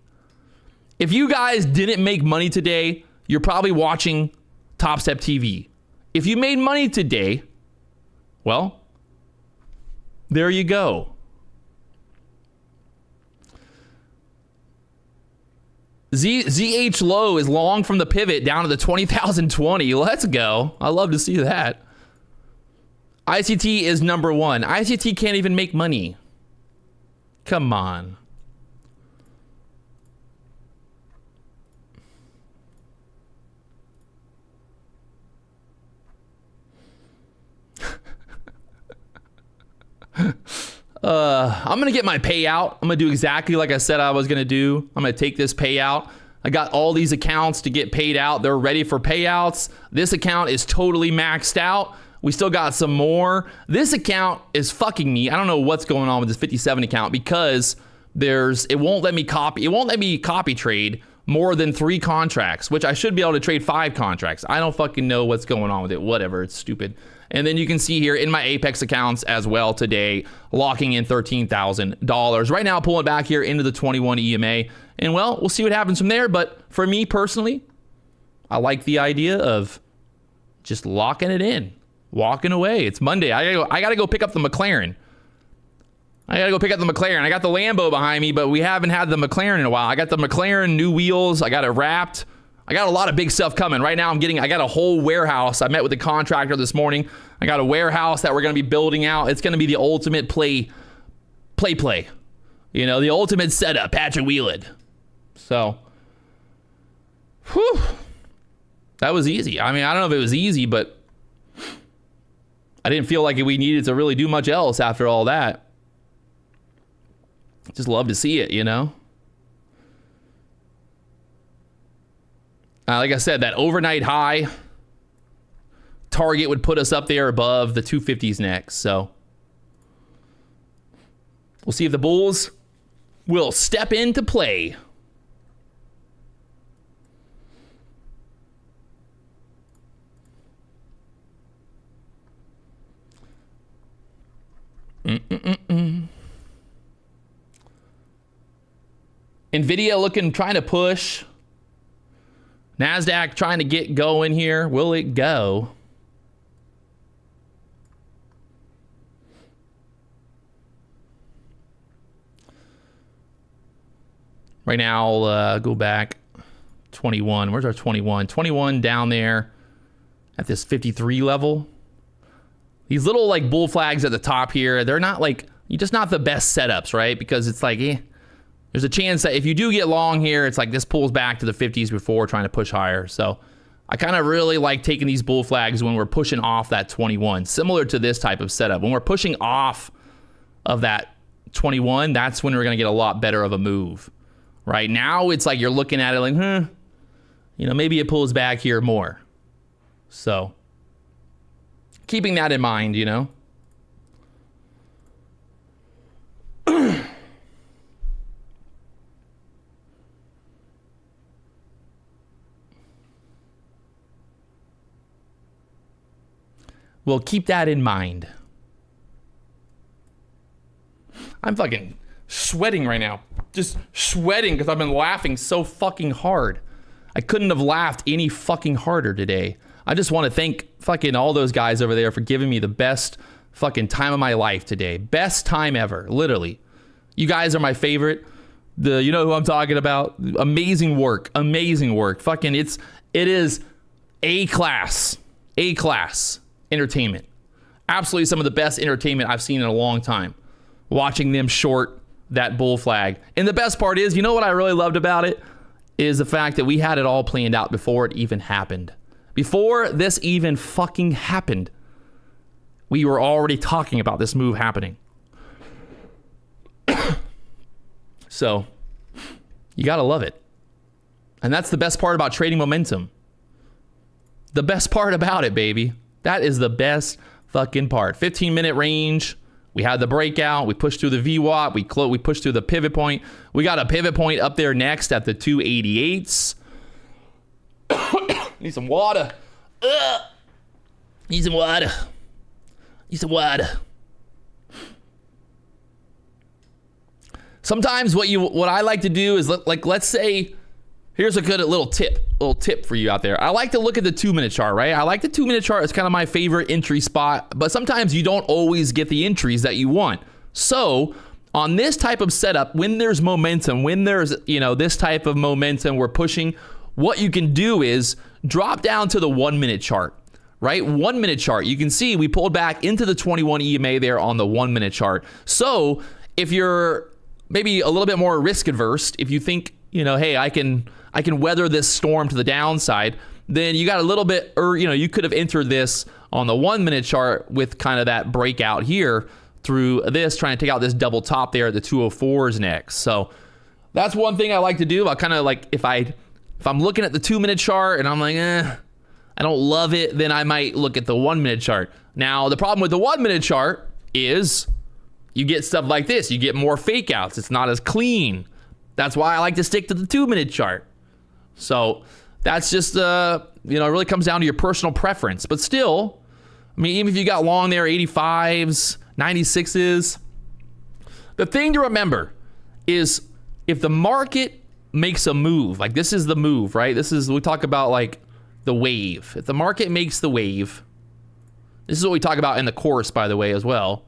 If you guys didn't make money today, you're probably watching Top Step TV. If you made money today, well, there you go. ZH low is long from the pivot down to the 20,020. Let's go. I love to see that. ICT is number one. ICT can't even make money. Come on. I'm gonna get my payout. I'm gonna do exactly like I said I was gonna do. I'm gonna take this payout. I got all these accounts to get paid out. They're ready for payouts. This account is totally maxed out. We still got some more. This account is fucking me. I don't know what's going on with this 57 account because it won't let me copy trade more than 3 contracts, which I should be able to trade 5 contracts. I don't fucking know what's going on with it. Whatever, it's stupid. And then you can see here in my Apex accounts as well today, locking in $13,000. Right now, pulling back here into the 21 EMA. And well, we'll see what happens from there. But for me personally, I like the idea of just locking it in, walking away. It's Monday. I gotta go pick up the McLaren. I got the Lambo behind me, but we haven't had the McLaren in a while. I got the McLaren, new wheels. I got it wrapped. I got a lot of big stuff coming. Right now, I got a whole warehouse. I met with the contractor this morning. I got a warehouse that we're going to be building out. It's going to be the ultimate play. You know, the ultimate setup, Patrick Wieland. So, whew. That was easy. I mean, I don't know if it was easy, but I didn't feel like we needed to really do much else after all that. Just love to see it, you know? Like I said, that overnight high target would put us up there above the 250s next. So we'll see if the bulls will step into play. Nvidia trying to push. NASDAQ trying to get going here. Will it go? Right now, I'll go back. 21. Where's our 21? 21 down there at this 53 level. These little like bull flags at the top here, they're not like, just not the best setups, right? Because it's like, there's a chance that if you do get long here, it's like this pulls back to the 50s before trying to push higher. So I kind of really like taking these bull flags when we're pushing off that 21, similar to this type of setup. When we're pushing off of that 21, that's when we're going to get a lot better of a move. Right now, it's like you're looking at it like, you know, maybe it pulls back here more. So keeping that in mind, you know. Well, keep that in mind. I'm fucking sweating right now. Just sweating because I've been laughing so fucking hard. I couldn't have laughed any fucking harder today. I just want to thank fucking all those guys over there for giving me the best fucking time of my life today. Best time ever, literally. You guys are my favorite. You know who I'm talking about? Amazing work. Amazing work. Fucking it is A class entertainment. Absolutely some of the best entertainment I've seen in a long time. Watching them short that bull flag. And the best part is, you know what I really loved about it? Is the fact that we had it all planned out before it even happened. Before this even fucking happened, we were already talking about this move happening. So, you gotta love it. And that's the best part about trading momentum. The best part about it, baby. That is the best fucking part. 15-minute range. We had the breakout. We pushed through the VWAP. We pushed through the pivot point. We got a pivot point up there next at the 288s. Need some water. Need some water. Need some water. Sometimes what I like to do is let's say, here's a good little tip for you out there. I like to look at the 2-minute chart, right? I like the 2-minute chart. It's kind of my favorite entry spot, but sometimes you don't always get the entries that you want. So on this type of setup, when there's momentum, when there's, this type of momentum we're pushing, what you can do is drop down to the 1 minute chart, right? 1 minute chart. You can see we pulled back into the 21 EMA there on the 1 minute chart. So if you're maybe a little bit more risk adverse, if you think, hey, I can weather this storm to the downside, then you got a little bit, or, you could have entered this on the 1 minute chart with kind of that breakout here through this, trying to take out this double top there at the 204s next. So that's one thing I like to do. I kind of like, if I'm looking at the 2 minute chart and I'm like, I don't love it, then I might look at the 1 minute chart. Now, the problem with the 1 minute chart is you get stuff like this. You get more fake outs. It's not as clean. That's why I like to stick to the 2 minute chart. So that's just, it really comes down to your personal preference. But still, I mean, even if you got long there, 85s, 96s, the thing to remember is if the market makes a move, like this is the move, right? We talk about like the wave. If the market makes the wave, this is what we talk about in the course, by the way, as well.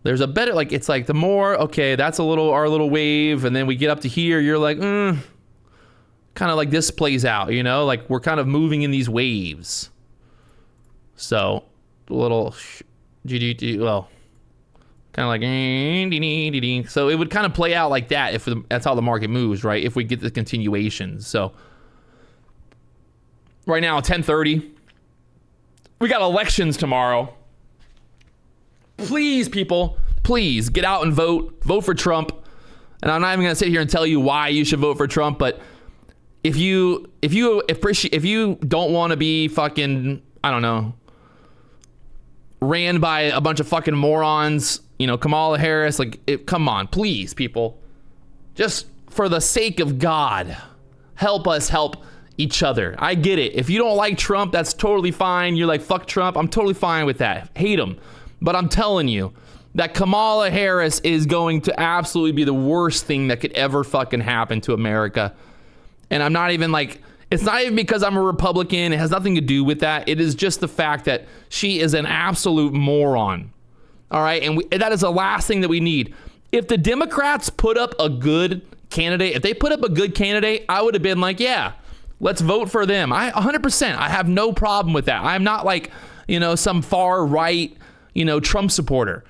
There's a better, like, it's like the more, okay, that's our little wave. And then we get up to here, you're like, kind of like this plays out, like we're kind of moving in these waves. So a little, well, kind of like, so it would kind of play out like that if that's how the market moves, right? If we get the continuation. So right now, 10:30, we got elections tomorrow. Please, people, please get out and vote. Vote for Trump. And I'm not even going to sit here and tell you why you should vote for Trump, but if you don't want to be fucking, I don't know, ran by a bunch of fucking morons, Kamala Harris, come on, please, people. Just for the sake of God, help us help each other. I get it. If you don't like Trump, that's totally fine. You're like, fuck Trump. I'm totally fine with that. Hate him. But I'm telling you that Kamala Harris is going to absolutely be the worst thing that could ever fucking happen to America. And I'm not even like, it's not even because I'm a Republican. It has nothing to do with that. It is just the fact that she is an absolute moron. All right. And that is the last thing that we need. If the Democrats put up a good candidate, I would have been like, yeah, let's vote for them. 100%. I have no problem with that. I'm not like, some far right, Trump supporter.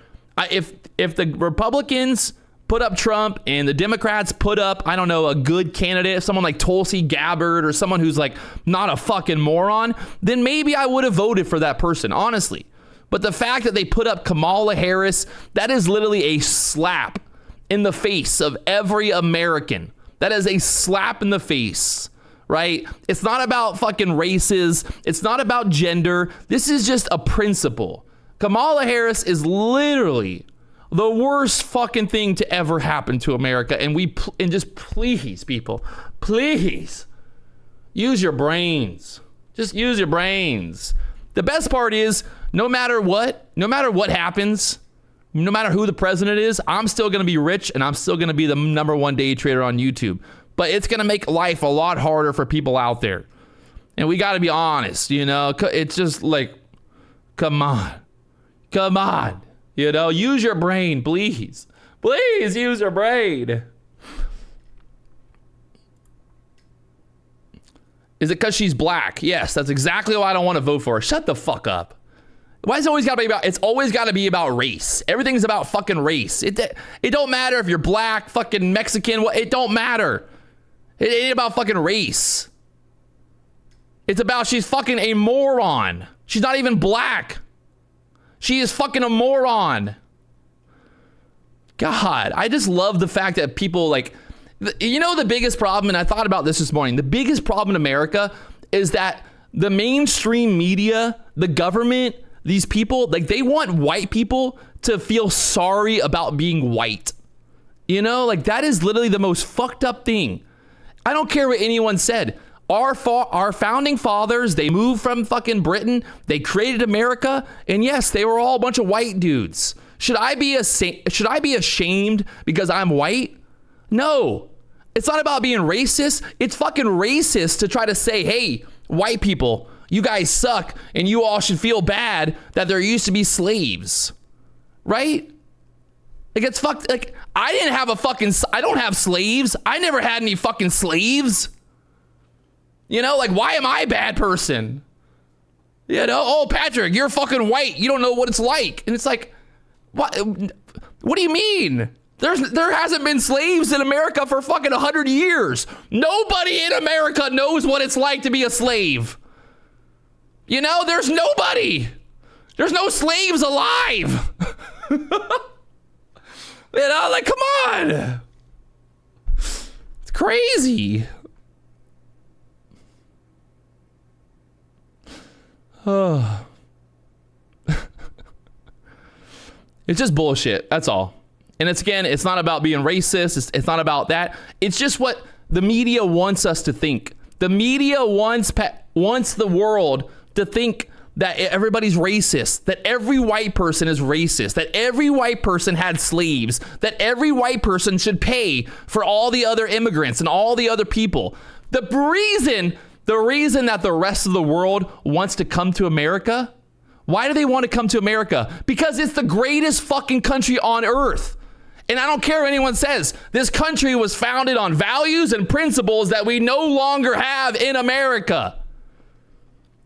If the Republicans put up Trump and the Democrats put up, I don't know, a good candidate, someone like Tulsi Gabbard or someone who's like not a fucking moron, then maybe I would have voted for that person, honestly. But the fact that they put up Kamala Harris, that is literally a slap in the face of every American. That is a slap in the face, right? It's not about fucking races. It's not about gender. This is just a principle. Kamala Harris is literally the worst fucking thing to ever happen to America. And just please, people, please use your brains. Just use your brains. The best part is no matter what happens, no matter who the president is, I'm still going to be rich and I'm still going to be the #1 day trader on YouTube. But it's going to make life a lot harder for people out there. And we got to be honest, it's just like, come on. Use your brain, please. Please use your brain. Is it because she's black? Yes, that's exactly why I don't want to vote for her. Shut the fuck up. Why is it always got to be about, it's always got to be about race. Everything's about fucking race. It don't matter if you're black, fucking Mexican, it don't matter. It ain't about fucking race. It's about she's fucking a moron. She's not even black. She is fucking a moron. God, I just love the fact that people like, the biggest problem, and I thought about this morning, the biggest problem in America is that the mainstream media, the government, these people, like they want white people to feel sorry about being white. That is literally the most fucked up thing. I don't care what anyone said. Our founding fathers, they moved from fucking Britain. They created America. And yes, they were all a bunch of white dudes. Should I be ashamed because I'm white? No. It's not about being racist. It's fucking racist to try to say, hey, white people, you guys suck and you all should feel bad that there used to be slaves. Right? Like, it's fucked. Like, I don't have slaves. I never had any fucking slaves. You know, like, why am I a bad person? You know, oh, Patrick, you're fucking white. You don't know what it's like. And it's like, what do you mean? There hasn't been slaves in America for fucking 100 years. Nobody in America knows what it's like to be a slave. You know, there's nobody. There's no slaves alive. You know, like, come on. It's crazy. Oh. It's just bullshit. That's all. And it's not about being racist. It's not about that. It's just what the media wants us to think. The media wants the world to think that everybody's racist, that every white person is racist, that every white person had slaves, that every white person should pay for all the other immigrants and all the other people. The reason that the rest of the world wants to come to America, why do they want to come to America? Because it's the greatest fucking country on earth. And I don't care what anyone says. This country was founded on values and principles that we no longer have in America.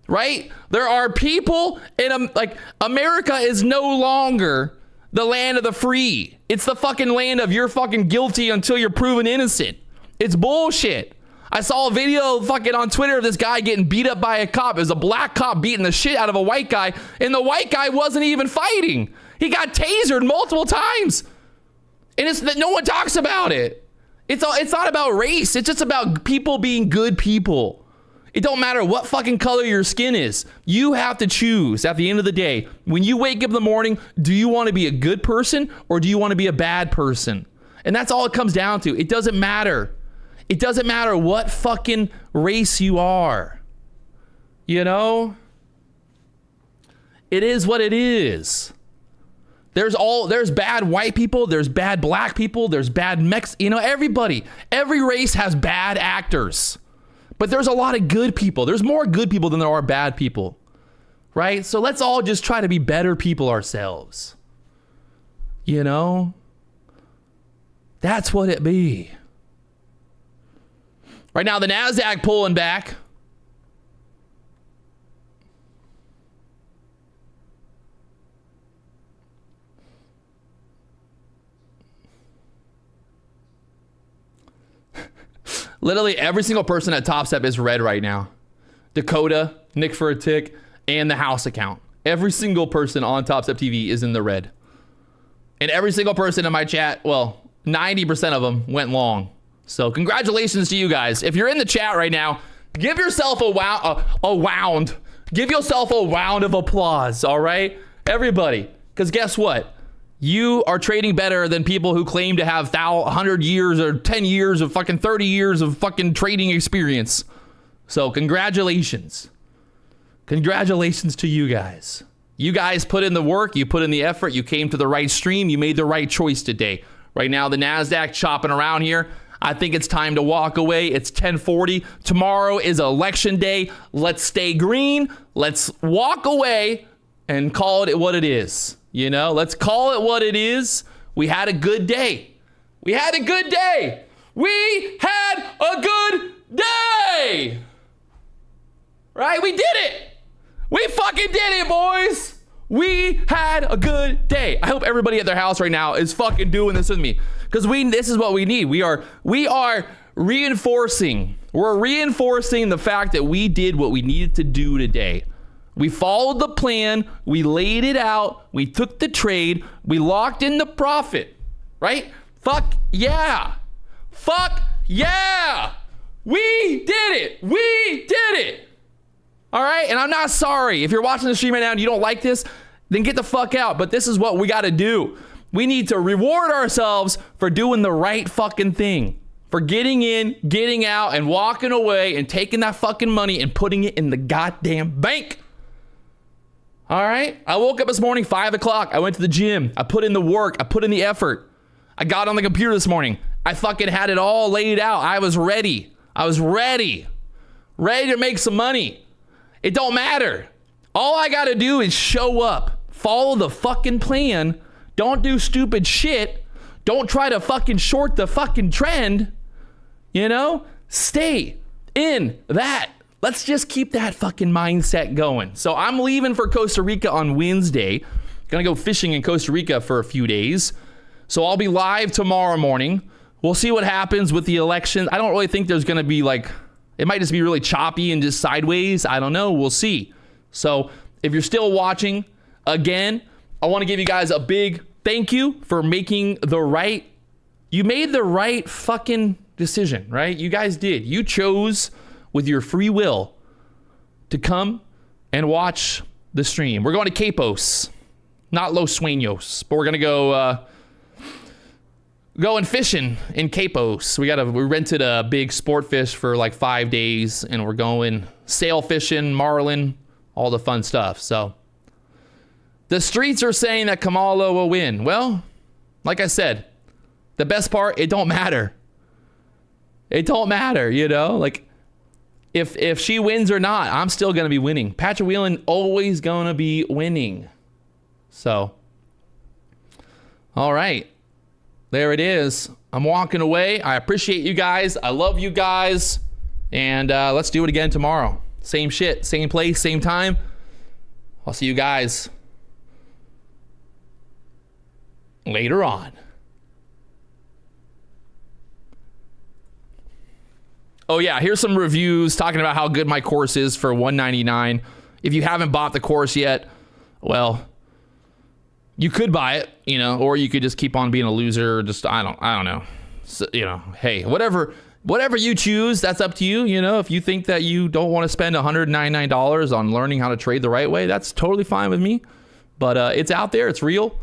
Right? There are people in like America is no longer the land of the free. It's the fucking land of you're fucking guilty until you're proven innocent. It's bullshit. I saw a video fucking on Twitter of this guy getting beat up by a cop. It was a black cop beating the shit out of a white guy, and the white guy wasn't even fighting. He got tasered multiple times. And it's that no one talks about it. It's not about race. It's just about people being good people. It don't matter what fucking color your skin is. You have to choose at the end of the day. When you wake up in the morning, do you want to be a good person or do you want to be a bad person? And that's all it comes down to. It doesn't matter. It doesn't matter what fucking race you are. You know? It is what it is. There's bad white people, there's bad black people, there's bad every race has bad actors. But there's a lot of good people. There's more good people than there are bad people. Right? So let's all just try to be better people ourselves. You know? That's what it be. Right now, the NASDAQ pulling back. Literally every single person at Top Step is red right now. Dakota, Nick for a Tick, and the house account. Every single person on Top Step TV is in the red. And every single person in my chat, well, 90% of them went long. So congratulations to you guys. If you're in the chat right now, give yourself a round. Give yourself a round of applause, all right? Everybody. Because guess what? You are trading better than people who claim to have 100 years or 10 years of fucking 30 years of fucking trading experience. So congratulations. Congratulations to you guys. You guys put in the work. You put in the effort. You came to the right stream. You made the right choice today. Right now, the NASDAQ chopping around here. I think it's time to walk away. It's 10:40. Tomorrow is election day. Let's stay green. Let's walk away and call it what it is. You know, let's call it what it is. We had a good day. We had a good day. We had a good day. Right? We did it. We fucking did it, boys. We had a good day. I hope everybody at their house right now is fucking doing this with me. Because this is what we need. We are reinforcing. We're reinforcing the fact that we did what we needed to do today. We followed the plan. We laid it out. We took the trade. We locked in the profit. Right? Fuck yeah. Fuck yeah. We did it. We did it. All right? And I'm not sorry. If you're watching the stream right now and you don't like this, then get the fuck out. But this is what we got to do. We need to reward ourselves for doing the right fucking thing. For getting in, getting out, and walking away and taking that fucking money and putting it in the goddamn bank. All right? I woke up this morning, 5 o'clock. I went to the gym. I put in the work. I put in the effort. I got on the computer this morning. I fucking had it all laid out. I was ready. I was ready. Ready to make some money. It don't matter. All I got to do is show up. Follow the fucking plan. Don't do stupid shit. Don't try to fucking short the fucking trend. You know, stay in that. Let's just keep that fucking mindset going. So I'm leaving for Costa Rica on Wednesday. Gonna go fishing in Costa Rica for a few days. So I'll be live tomorrow morning. We'll see what happens with the election. I don't really think there's gonna be like, it might just be really choppy and just sideways. I don't know, we'll see. So if you're still watching, again, I wanna give you guys a big thank you for making you made the right fucking decision, right? You guys did. You chose with your free will to come and watch the stream. We're going to Capos, not Los Sueños, but we're going to go and fishing in Capos. We rented a big sport fish for like 5 days, and we're going sail fishing, marlin, all the fun stuff. So the streets are saying that Kamala will win. Well, like I said, the best part, it don't matter. It don't matter, you know? Like, if she wins or not, I'm still going to be winning. Patrick Wieland always going to be winning. So, all right. There it is. I'm walking away. I appreciate you guys. I love you guys. And let's do it again tomorrow. Same shit, same place, same time. I'll see you guys later on. Oh yeah, here's some reviews talking about how good my course is for $199. If you haven't bought the course yet, well, you could buy it, you know, or you could just keep on being a loser. Just I don't know. So, you know, hey, whatever you choose, that's up to you. You know, if you think that you don't want to spend $199 on learning how to trade the right way, that's totally fine with me. But it's out there, it's real.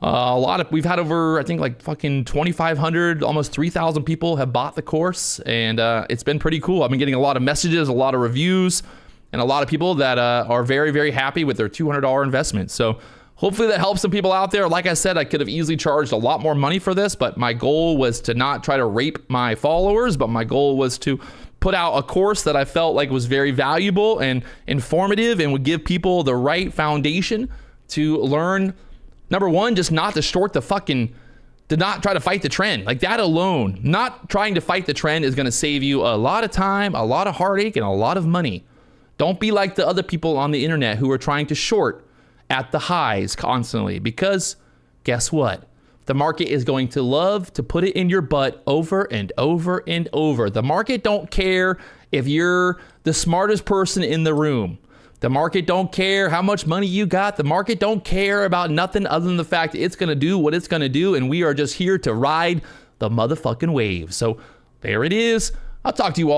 We've had over, I think, like fucking 2,500, almost 3,000 people have bought the course, and it's been pretty cool. I've been getting a lot of messages, a lot of reviews, and a lot of people that are very, very happy with their $200 investment. So hopefully that helps some people out there. Like I said, I could have easily charged a lot more money for this, but my goal was to not try to rape my followers, but my goal was to put out a course that I felt like was very valuable and informative and would give people the right foundation to learn. Number one, just not to short to not try to fight the trend. Like that alone, not trying to fight the trend is going to save you a lot of time, a lot of heartache, and a lot of money. Don't be like the other people on the internet who are trying to short at the highs constantly, because guess what? The market is going to love to put it in your butt over and over and over. The market don't care if you're the smartest person in the room. The market don't care how much money you got. The market don't care about nothing other than the fact that it's going to do what it's going to do, and we are just here to ride the motherfucking wave. So there it is. I'll talk to you all.